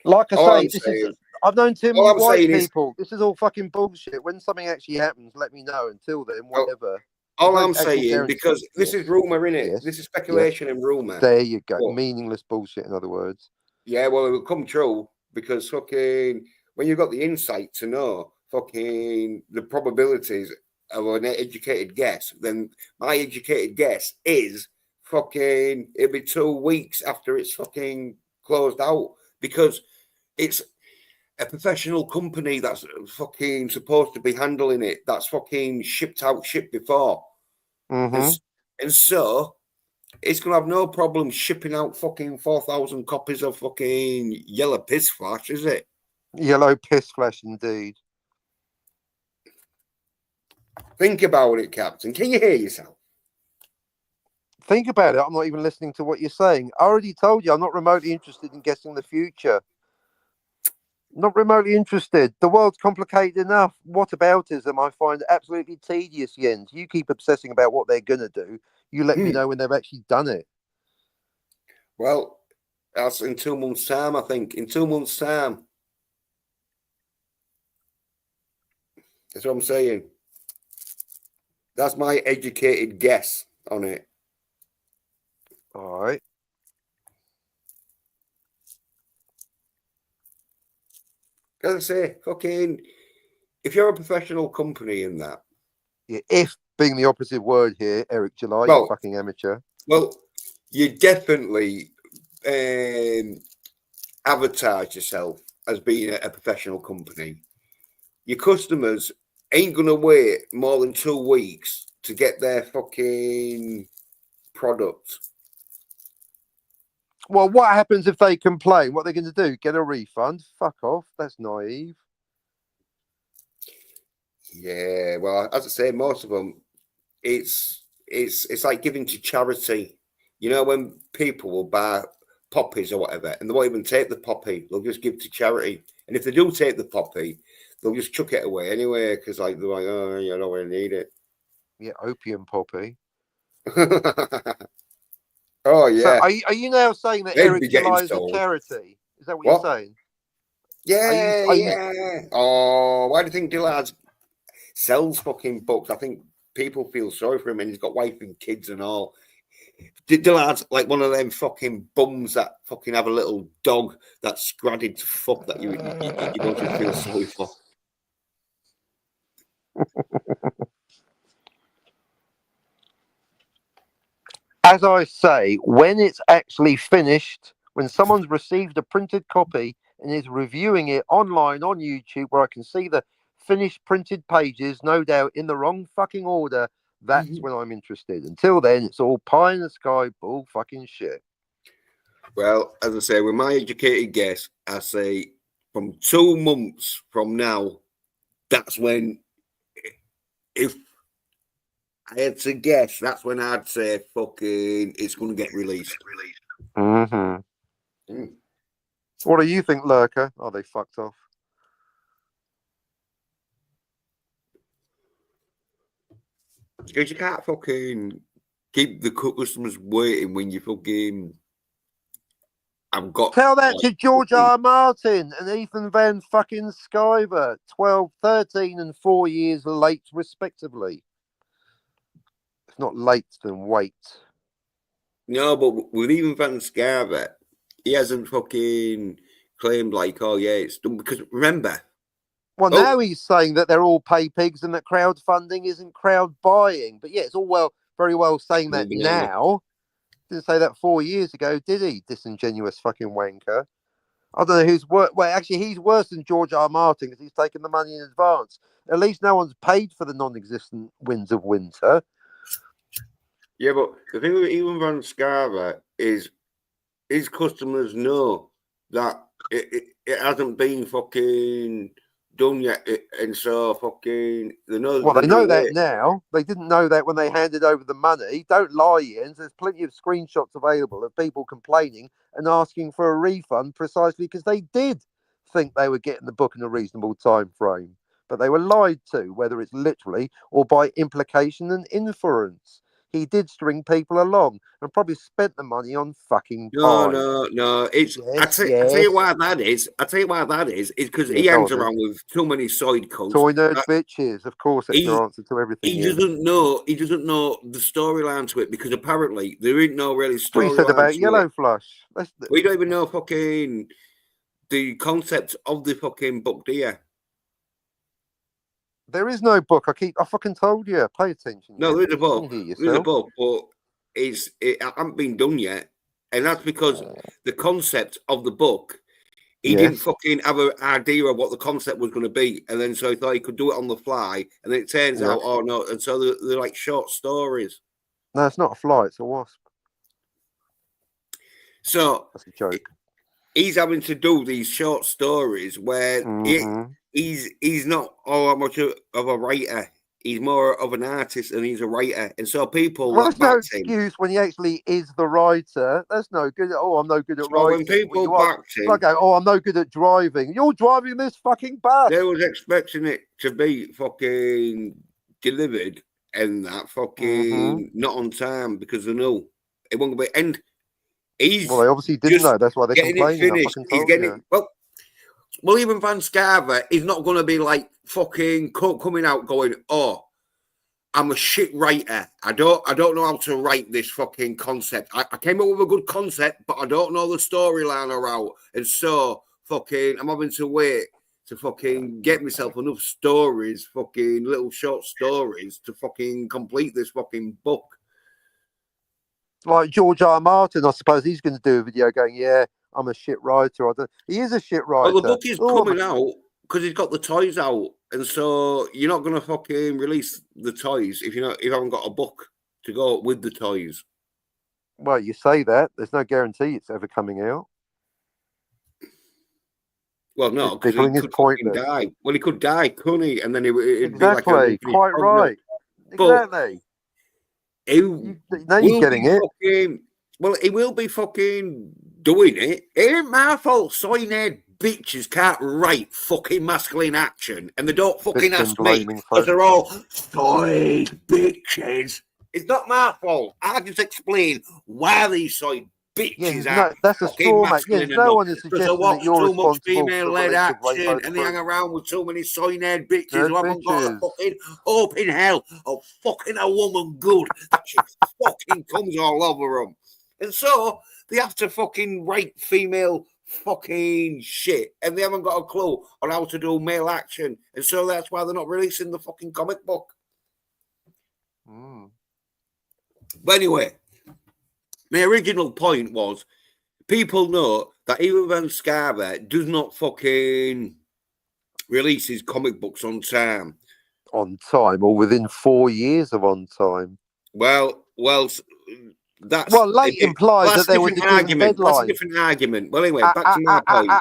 like I all say, I've known too many white people. This is all fucking bullshit. When something actually happens, let me know. Until then, whatever. All I'm saying, because this is rumor, innit? Yes. This is speculation and rumor. There you go. What? Meaningless bullshit, in other words. Yeah, well, it will come true because fucking when you've got the insight to know fucking the probabilities of an educated guess, then my educated guess is fucking it'll be 2 weeks after it's fucking closed out, because it's a professional company that's fucking supposed to be handling it, that's fucking shipped out shit before. Mm-hmm. And so it's going to have no problem shipping out fucking 4,000 copies of fucking Yellow Piss Flash, is it? Yellow Piss Flash, indeed. Think about it, Captain. Can you hear yourself? Think about it. I'm not even listening to what you're saying. I already told you I'm not remotely interested in guessing the future. Not remotely interested. The world's complicated enough. Whataboutism I find absolutely tedious, Jens. You keep obsessing about what they're going to do. You let me know when they've actually done it. Well, that's in 2 months' time, I think. In 2 months' time. That's what I'm saying. That's my educated guess on it. All right. As I say, fucking, if you're a professional company in that. Yeah, if being the opposite word here, Eric July, you fucking amateur. Well, you definitely advertise yourself as being a professional company. Your customers ain't going to wait more than 2 weeks to get their fucking product. Well, what happens if they complain? What are they going to do? Get a refund? Fuck off. That's naive. Yeah, well, as I say, most of them, it's like giving to charity. You know, when people will buy poppies or whatever, and they won't even take the poppy, they'll just give to charity. And if they do take the poppy, they'll just chuck it away anyway, because like they're like, oh, you don't really need it. Yeah, opium poppy. Oh yeah. So are you now saying that Eric July is a charity? Is that what you're saying? Yeah, yeah. Oh, why do you think Dillard's sells fucking books? I think people feel sorry for him, and he's got wife and kids and all. Dillard's like one of them fucking bums that fucking have a little dog that's scradded to fuck that you don't just feel sorry for. As I say, when it's actually finished, when someone's received a printed copy and is reviewing it online on YouTube, where I can see the finished printed pages, no doubt in the wrong fucking order, that's when I'm interested. Until then, it's all pie in the sky bull fucking shit. Well, as I say, with my educated guess, I say from 2 months from now, that's when, if I had to guess, that's when I'd say fucking it's going to get released. Mm-hmm. What do you think, Lurker? Oh, they fucked off. Because you can't fucking keep the customers waiting when you fucking I've got. Tell that to George R. Martin and Ethan Van fucking Sciver, 12, 13 and 4 years late, respectively. If not late, then wait. No, but with Ethan Van Sciver, he hasn't fucking claimed like, oh yeah, it's done. Because remember, Well, now he's saying that they're all pay pigs and that crowdfunding isn't crowd buying. But yeah, it's all very well saying that now. Didn't say that 4 years ago, did he? Disingenuous fucking wanker. I don't know who's worse. Well, actually, he's worse than George R. Martin because he's taken the money in advance. At least no one's paid for the non-existent Winds of Winter. Yeah, but the thing with Ewan Van Scarver is his customers know that it hasn't been fucking done yet, and so fucking they know. Well, they know that now. They didn't know that when they handed over the money. Don't lie, Ian. There's plenty of screenshots available of people complaining and asking for a refund precisely because they did think they were getting the book in a reasonable time frame, but they were lied to, whether it's literally or by implication and inference. He did string people along and probably spent the money on fucking pie. No. It's I tell you why that is. I tell you why that is because he hangs around with too many side coats. Toy nerd bitches, of course. That's your answer to everything. He doesn't know. He doesn't know the storyline to it because apparently there ain't no really storyline. We said about Yellow Flush. We don't even know fucking the concept of the fucking book, do you? There is no book. I fucking told you. Pay attention. No, there's a book. There's a book, but it hasn't been done yet, and that's because the concept of the book, he didn't fucking have an idea of what the concept was going to be, and then so he thought he could do it on the fly, and then it turns out, oh no, and so they're like short stories. No, it's not a fly. It's a wasp. So that's a joke. He's having to do these short stories where he's not all that much of a writer. He's more of an artist and he's a writer. And so people... Well, that's no excuse when he actually is the writer. That's no good. Oh, I'm no good at writing. When people backed him... Like, oh, I'm no good at driving. You're driving this fucking bus. They was expecting it to be fucking delivered and that fucking not on time because they know it won't be... And he's... Well, they obviously didn't know. That's why they're complaining. He's getting it... Well, even Van Scarver is not going to be like fucking coming out going, oh, I'm a shit writer. I don't know how to write this fucking concept. I came up with a good concept, but I don't know the storyline around. And so fucking I'm having to wait to fucking get myself enough stories, fucking little short stories to fucking complete this fucking book. Like George R. Martin, I suppose he's going to do a video going, yeah, I'm a shit writer. He is a shit writer. Well, the book is coming out because he's got the toys out, and so you're not going to fucking release the toys if you haven't got a book to go with the toys. Well, you say that. There's no guarantee it's ever coming out. Well, no, because he could die. Well, he could die, couldn't he? And then it'd exactly. Be like quite right. Exactly. Now you're getting it. Well, he will be fucking doing it. It ain't my fault. Soy-head bitches can't write fucking masculine action, and they don't fucking ask me because they're all soy bitches. It's not my fault. I just explain why these soy bitches are. That's a straw, mate. Yeah, no one is suggesting that you're too much female-led action, and they hang around with too many soy-head bitches who haven't got a fucking hope in hell of fucking a woman good. That shit fucking comes all over them. And so they have to fucking write female fucking shit, and they haven't got a clue on how to do male action. And so that's why they're not releasing the fucking comic book. But anyway, my original point was people know that Ewan Van Scarver does not fucking release his comic books on time. On time, or within 4 years of on time. Well, that's late implies that there was a argument. That's a different argument. Well, anyway, back to my point.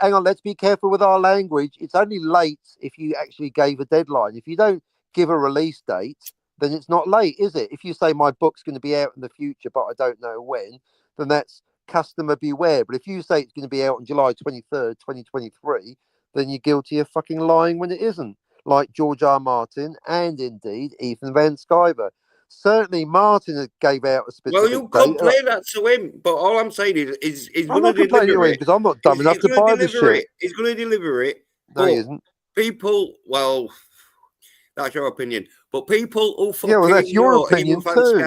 Hang on. Let's be careful with our language. It's only late if you actually gave a deadline. If you don't give a release date, then it's not late, is it? If you say my book's going to be out in the future, but I don't know when, then that's customer beware. But if you say it's going to be out on July 23rd, 2023, then you're guilty of fucking lying when it isn't. Like George R. Martin and indeed Ethan Van Sciver. Certainly, Martin gave out a specific. Well, you complain that to him, but all I'm saying is he's going to deliver it because I'm not dumb enough to buy the shit. He's going to deliver it. No, he isn't. People, well, that's your opinion, but people who fucking that's your opinion too.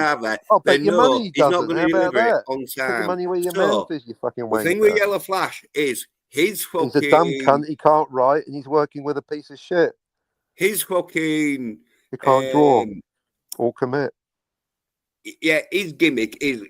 They know he's not going to deliver it on time. Put the money where your mouth is, you fucking wanker. The thing with Yellow Flash is His fucking... He's a dumb cunt. He can't write, and he's working with a piece of shit. His fucking... He can't draw or commit. Yeah, his gimmick is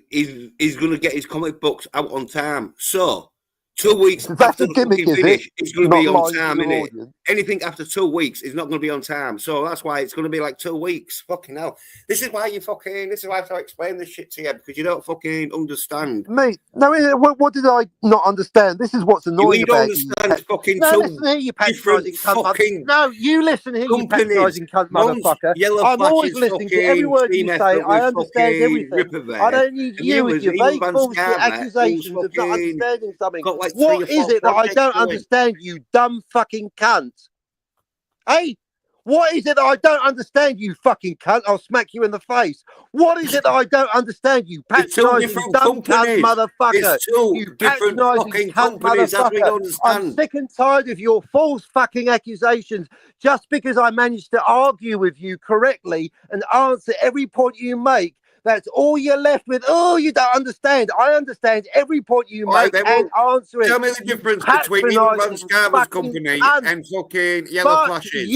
going to get his comic books out on time. So, 2 weeks after the fucking finish, it's going to be on time, innit? Anything after 2 weeks is not going to be on time. So that's why it's going to be like 2 weeks. Fucking hell. This is why I have to explain this shit to you, because you don't fucking understand. Mate, no, what did I not understand? This is what's annoying about you. You don't understand fucking listen here, you patronising cunt. No, you listen here, you patronising cunt motherfucker. I'm always listening to every word you say. I understand everything. I don't need you with your vague bullshit accusations of not understanding something. What is it that I don't understand, you dumb fucking cunt? Hey, what is it that I don't understand, you fucking cunt? I'll smack you in the face. What is it that I don't understand, you patronising dumb cunt motherfucker? You patronising cunt motherfucker. I'm sick and tired of your false fucking accusations just because I managed to argue with you correctly and answer every point you make. That's all you're left with. Oh, you don't understand. I understand every point you make and answer it. Tell me the difference between Ivan Van Scarver's company and fucking Yellow Flashes.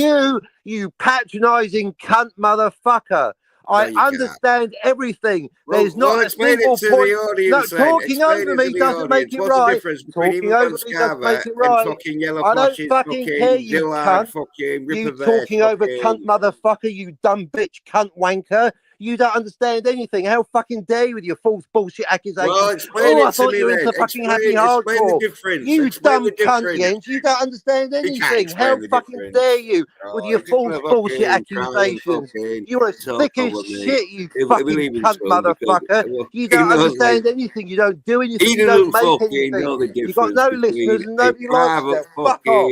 You patronising cunt motherfucker. I understand everything. There's not a single point. No, talking over me doesn't make it right. Talking over me doesn't make it right. I don't fucking care, you cunt. You talking over cunt motherfucker, you dumb bitch cunt wanker. You don't understand anything. How fucking dare you with your false bullshit accusations? Well, I thought you were into fucking happy hardcore. You dumb cunt, Jens. You don't understand anything. How fucking dare you with your false bullshit accusations? You are sick as shit, you fucking cunt motherfucker. You don't understand anything. You don't do anything. You don't make anything. You've got no listeners and nobody likes that. Fuck off.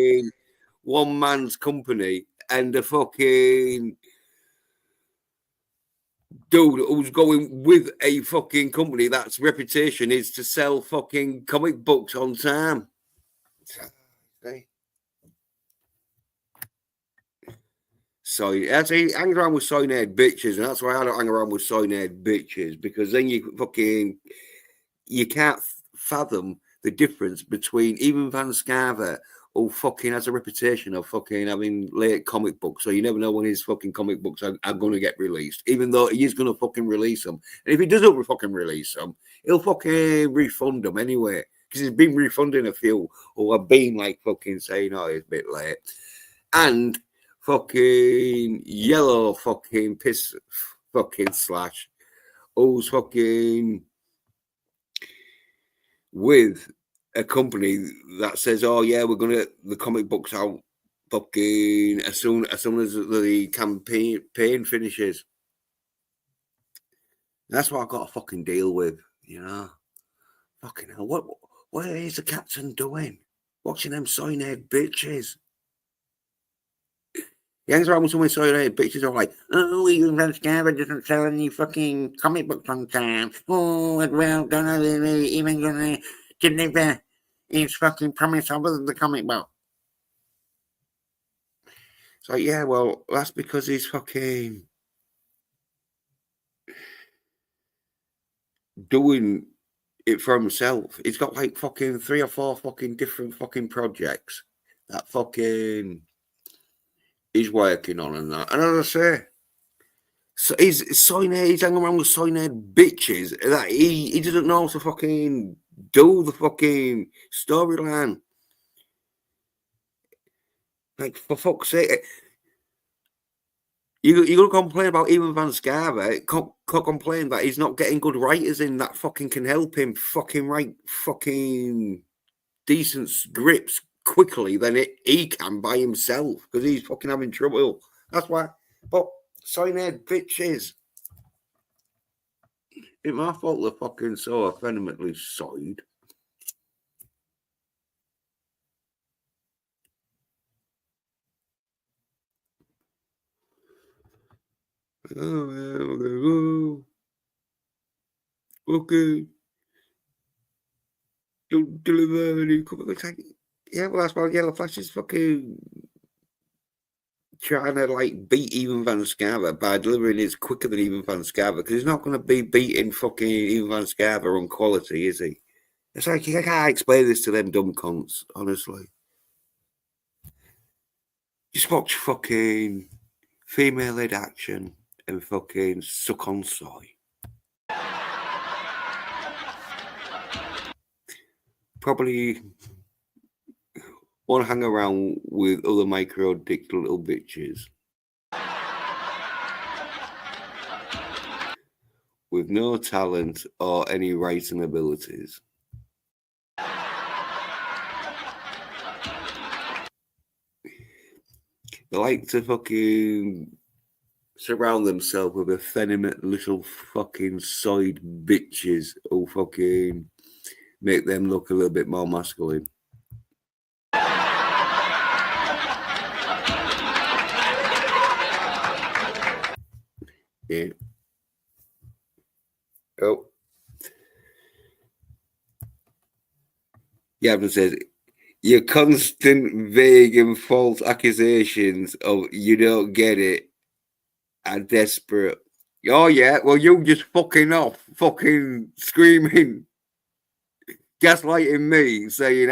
One man's company and the fucking dude who's going with a fucking company that's reputation is to sell fucking comic books on time. So that's he hangs around with soy-haired bitches, and that's why I don't hang around with soy-haired bitches, because then you can't fathom the difference between even Van Scarver, who fucking has a reputation of fucking having late comic books, so you never know when his fucking comic books are going to get released, even though he is going to fucking release them. And if he doesn't fucking release them, he'll fucking refund them anyway, because he's been refunding a few who have been like fucking saying, oh, it's a bit late. And fucking Yellow fucking piss fucking slash who's fucking with a company that says, oh yeah, we're gonna get the comic books out fucking as soon as the campaign finishes. That's what I've got to fucking deal with, you know. Fucking hell, what is the captain doing? Watching them soy-haired bitches. He hangs around with so many soy-haired bitches are like, oh, even Van Scarver doesn't sell any fucking comic books on time. Oh, well, don't even gonna deliver his fucking promise other than the comic book. So yeah, well, that's because he's fucking doing it for himself. He's got like fucking 3 or 4 fucking different fucking projects that fucking he's working on and that. And as I say, so he's hanging around with soy-haired bitches that he doesn't know how to fucking do the fucking storyline. Like, for fuck's sake, you're gonna complain about Ivan Van Scarver. Can't complain that he's not getting good writers in that fucking can help him fucking write fucking decent scripts quickly than he can by himself, because he's fucking having trouble. That's why. But soy-haired bitches. It's my fault they're fucking so effeminately soyed. Oh, man, we're gonna go. Okay. Don't deliver any comic books. Yeah, well, that's why Yellow Flash is fucking trying to like beat Ivan Van Scarver by delivering it quicker than Ivan Van Scarver, because he's not going to be beating fucking Ivan Van Scarver on quality, is he? It's like I can't explain this to them dumb cunts, honestly. Just watch fucking female-led action and fucking suck on soy. Probably want to hang around with other micro-dicked little bitches with no talent or any writing abilities. They like to fucking surround themselves with effeminate little fucking soid bitches who fucking make them look a little bit more masculine. Yeah. Oh. Gavin says, your constant, vague, and false accusations of you don't get it are desperate. Oh, yeah, well, you just fucking off, fucking screaming, gaslighting me, saying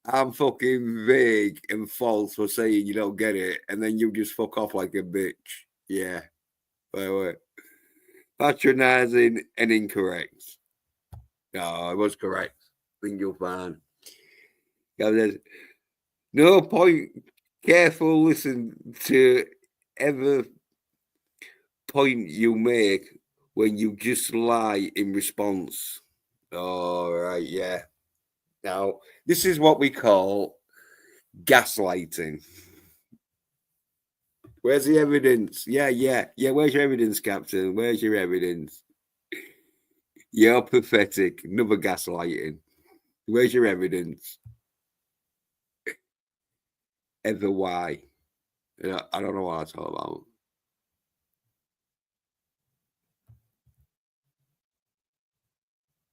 I'm fucking vague and false for saying you don't get it, and then you just fuck off like a bitch. Yeah. Wait. Patronising and incorrect. No, I was correct. I think you'll find. No point. Careful, listen to every point you make when you just lie in response. All right, yeah. Now, this is what we call gaslighting. Where's the evidence? Yeah. Where's your evidence, Captain? Where's your evidence? You're pathetic. Another gaslighting. Where's your evidence? Ever why? I don't know what I talk about.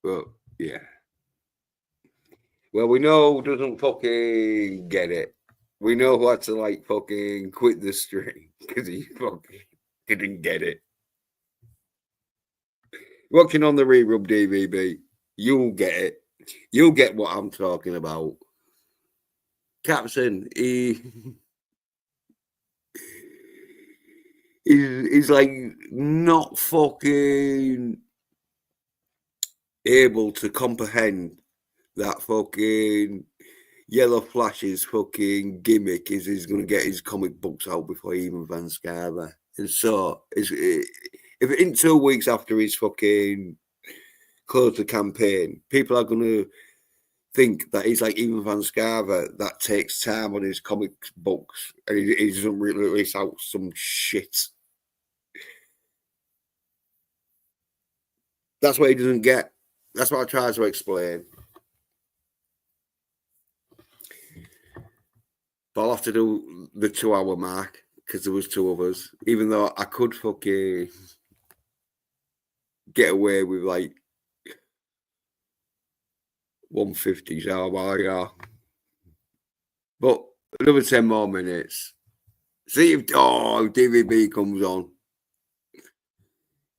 But yeah. Well, we know doesn't fucking get it. We know what to like fucking quit the stream because he fucking didn't get it. Watching on the Rerub DVB, you'll get it. You'll get what I'm talking about. Captain, he's like not fucking able to comprehend that fucking Yellow Flash's fucking gimmick is he's going to get his comic books out before even Van Scarver. And so, if in 2 weeks after he's fucking closed the campaign, people are going to think that he's like even Van Scarver that takes time on his comic books and he doesn't really release out some shit. That's what he doesn't get. That's what I try to explain. But I'll have to do the 2 hour mark because there was 2 of us. Even though I could fucking get away with like 150, so yeah. But another 10 more minutes. See if DVB comes on.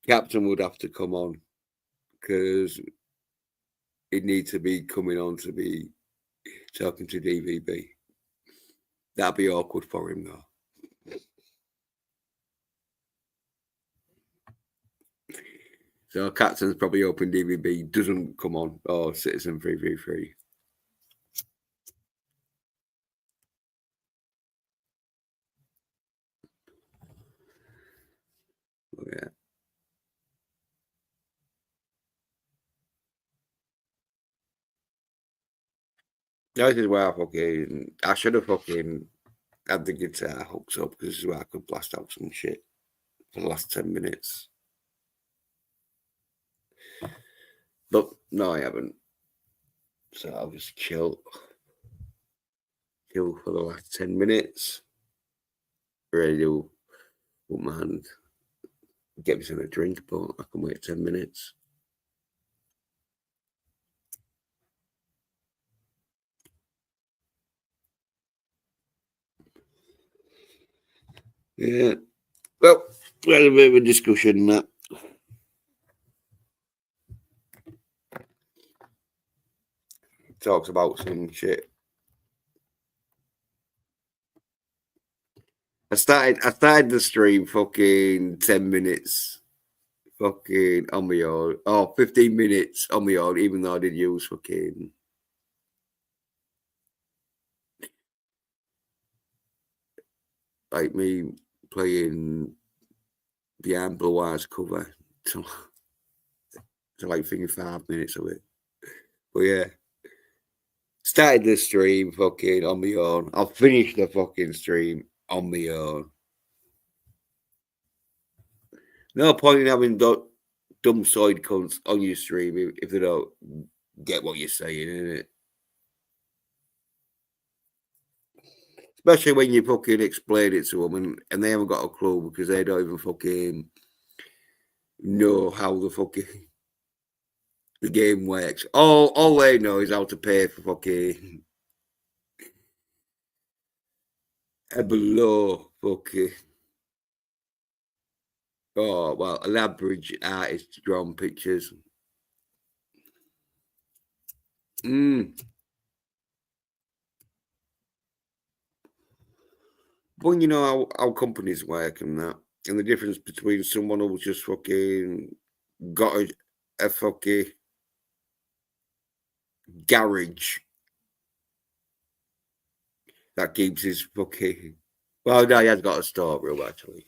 Captain would have to come on because he'd need to be coming on to be talking to DVB. That'd be awkward for him though. So Captain's probably hoping DVB doesn't come on or Citizen 333. Oh, yeah. This is where I should have fucking had the guitar hooked up because this is where I could blast out some shit for the last 10 minutes. But no, I haven't. So I'll just chill for the last 10 minutes. Ready to put my hand, get me some a drink, but I can wait 10 minutes. Yeah. Well, we had a bit of a discussion that. talks about some shit. I started the stream fucking 10 minutes fucking on my own. Oh, 15 minutes on my own, even though I did use fucking like me playing Behind Blue Eyes cover to like thinking 5 minutes of it. But yeah. Started the stream fucking on my own. I'll finish the fucking stream on my own. No point in having dumb side cunts on your stream if they don't get what you're saying, innit? Especially when you fucking explain it to them and they haven't got a clue because they don't even fucking know how the fucking the game works. All they know is how to pay for fucking a below fucking an average artist drawn pictures. When you know how companies work and that, and the difference between someone who's just fucking got a fucking garage that keeps his fucking. Well, no, he has got a storeroom actually.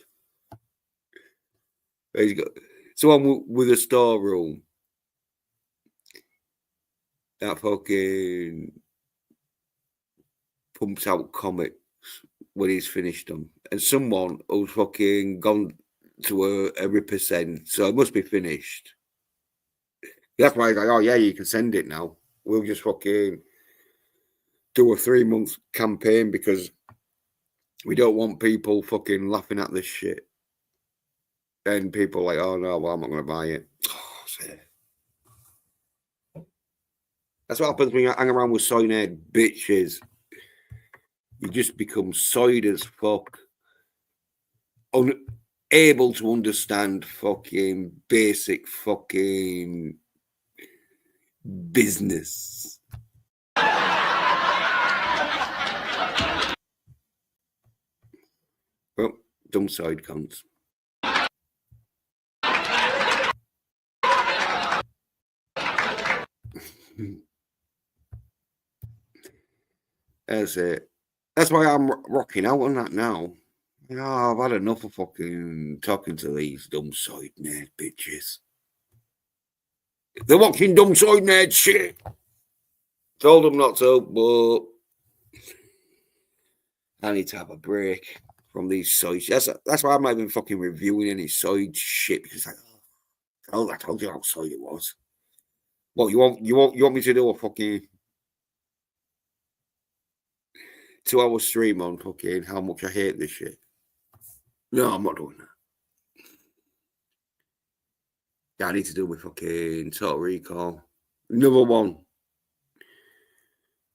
He's got someone with a storeroom that fucking pumps out comics when he's finished them, and someone who's fucking gone to a ripper send, so it must be finished. That's why he's like, oh yeah, you can send it now. We'll just fucking do a 3-month campaign because we don't want people fucking laughing at this shit. And people are like, oh no, well, I'm not going to buy it. That's what happens when you hang around with soy-head bitches. You just become soyed as fuck. Unable to understand fucking basic fucking business. Well, dumb side cunts. That's it. That's why I'm rocking out on that now. Oh, I've had enough of fucking talking to these dumb side nerd bitches. They're watching dumb side nerd shit. Told them not to, but I need to have a break from these sites. That's why I'm not even fucking reviewing any side shit because I told you how side it was. Well, you want me to do a fucking 2-hour stream on fucking how much I hate this shit? No, I'm not doing that. Yeah, I need to do my fucking Total Recall. Number one,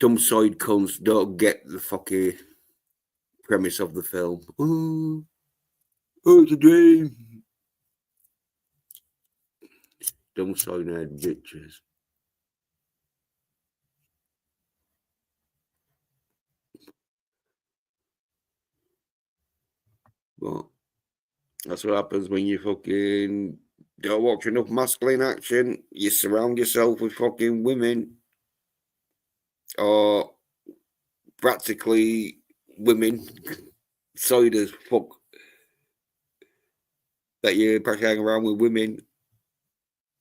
dumb side cunts don't get the fucking premise of the film. Oh, it's a dream. Dumb side nerd bitches. But that's what happens when you fucking don't watch enough masculine action. You surround yourself with fucking women or practically women. Side as fuck that you practically hang around with women.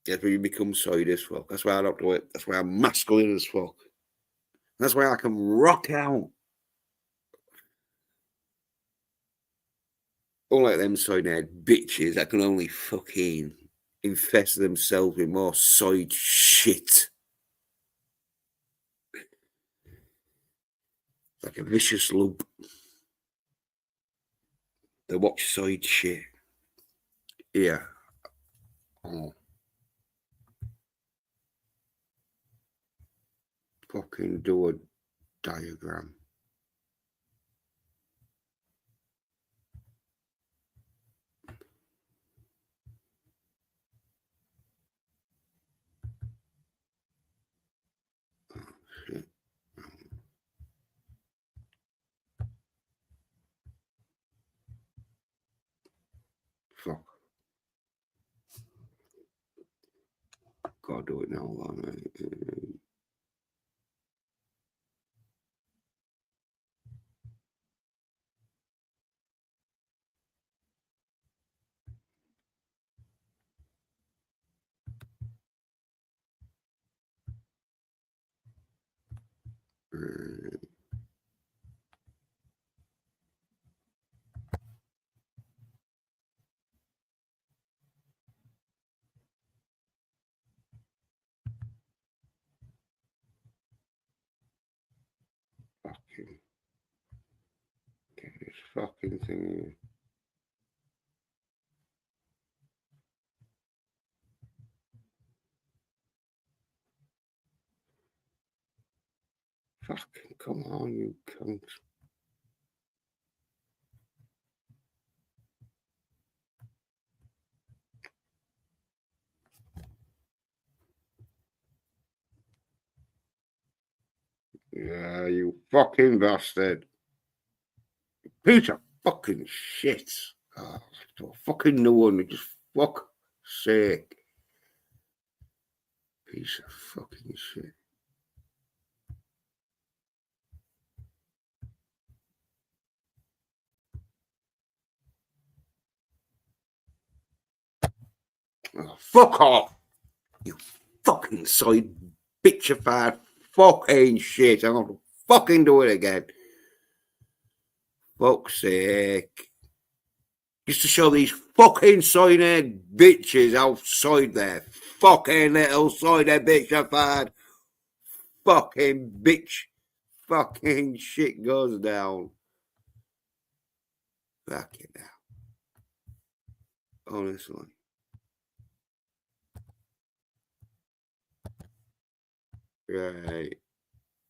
That's when you become side as fuck. That's why I don't do it. That's why I'm masculine as fuck. That's why I can rock out. Unlike them side-head bitches that can only fucking infest themselves with more side shit. Like a vicious loop. They watch side shit. Yeah. Oh. Fucking do a diagram. Gotta do it now, right? Fucking get this fucking thing here. Fucking come on, you cunt. Yeah, you fucking bastard. Piece of fucking shit. Oh, fucking no one. Just fuck sake. Piece of fucking shit. Oh, fuck off. You fucking side bitch of fat fucking shit. I'm gonna fucking do it again. Fuck's sake. Just to show these fucking sign-in bitches outside there. Fucking little sign-in bitch of fat. Fucking bitch. Fucking shit goes down. Fuck it now. Honestly. Right.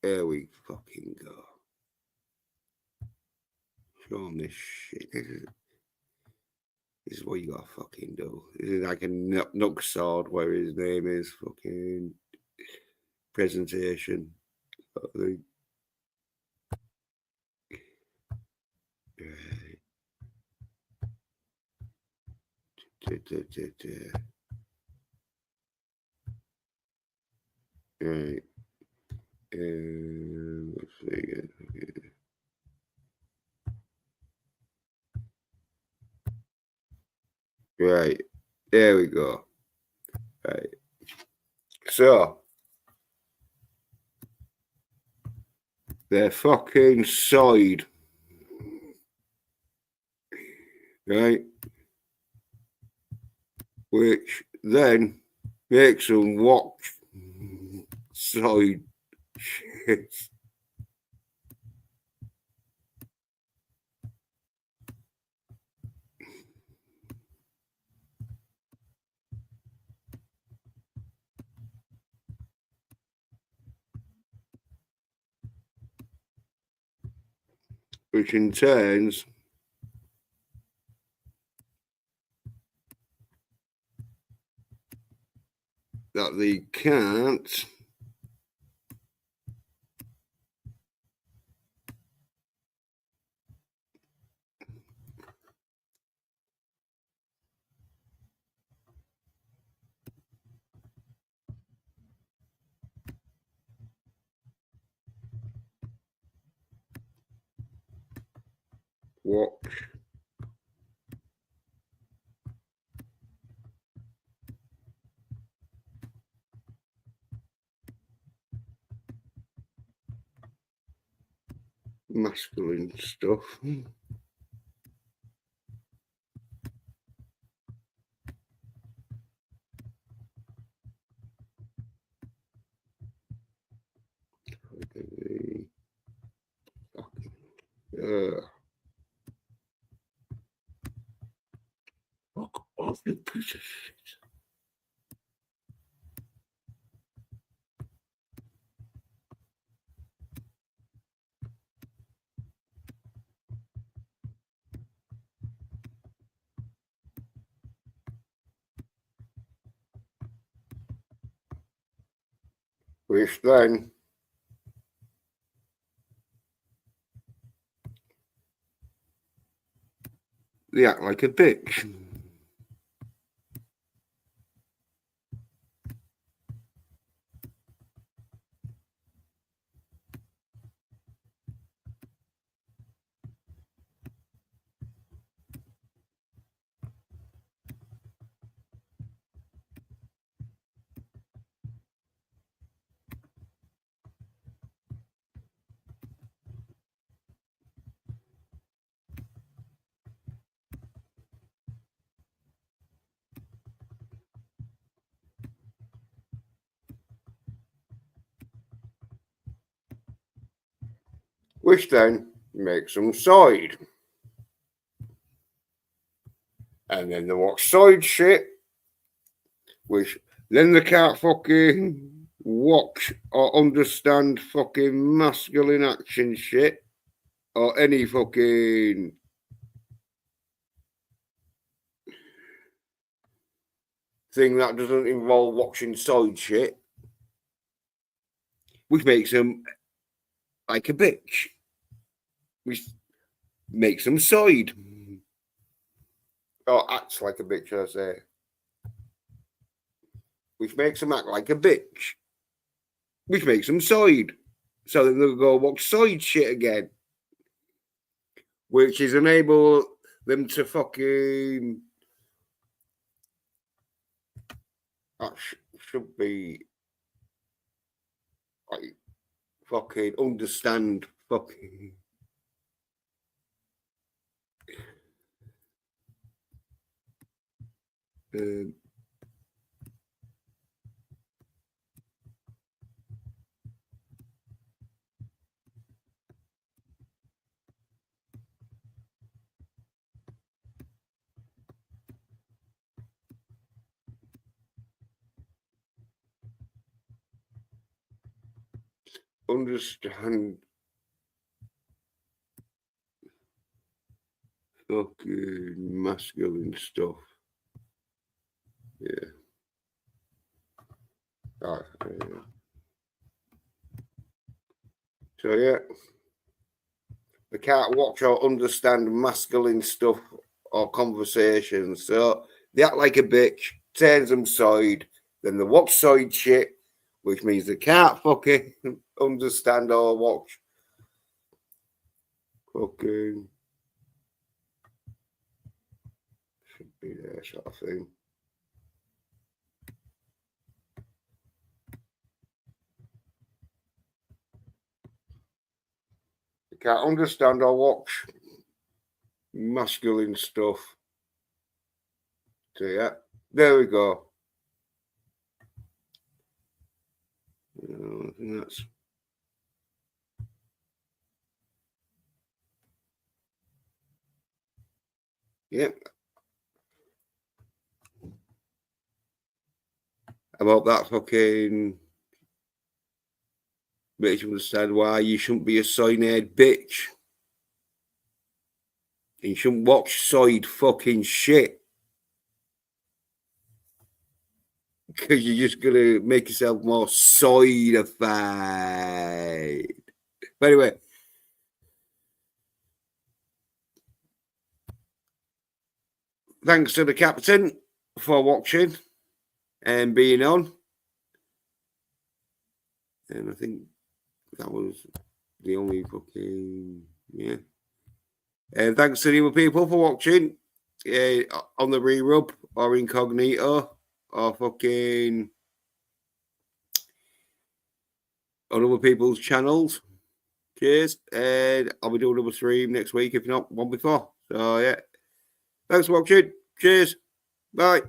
There we fucking go. Show them this shit. This is what you gotta fucking do. This is like a Nook Sword, where his name is fucking presentation. Right. Right. Let's see again. Right. There we go. Right. So their fucking side. Right. Which then makes them watch side shit. Which in turns that they can't watch masculine stuff. Fuck off, you piece of shit. Which then they act like a bitch. which then makes them side. And then they watch side shit, which then they can't fucking watch or understand fucking masculine action shit or any fucking thing that doesn't involve watching side shit, which makes them like a bitch, which makes them side. Or acts like a bitch, I say. Which makes them act like a bitch. Which makes them side. So then they'll go watch side shit again. Which is enable them to fucking... That should be... like, fucking understand fucking... understand fucking masculine stuff. Yeah. All right. So yeah, they can't watch or understand masculine stuff or conversations. So they act like a bitch, turns them side, then they watch side shit, which means they can't fucking understand or watch fucking should be there sort of thing. They can't understand or watch masculine stuff. So yeah, there we go. I think that's yep. About that fucking makes you understand why you shouldn't be a side-haired bitch. You shouldn't watch side fucking shit. Because you're just gonna make yourself more side-ified. But anyway. Thanks to the captain for watching and being on. And I think that was the only fucking, yeah. And thanks to the other people for watching on the re-rub or incognito or fucking on other people's channels. Cheers. And I'll be doing another stream next week, if not one before. So, yeah. Thanks for watching. Cheers. Bye.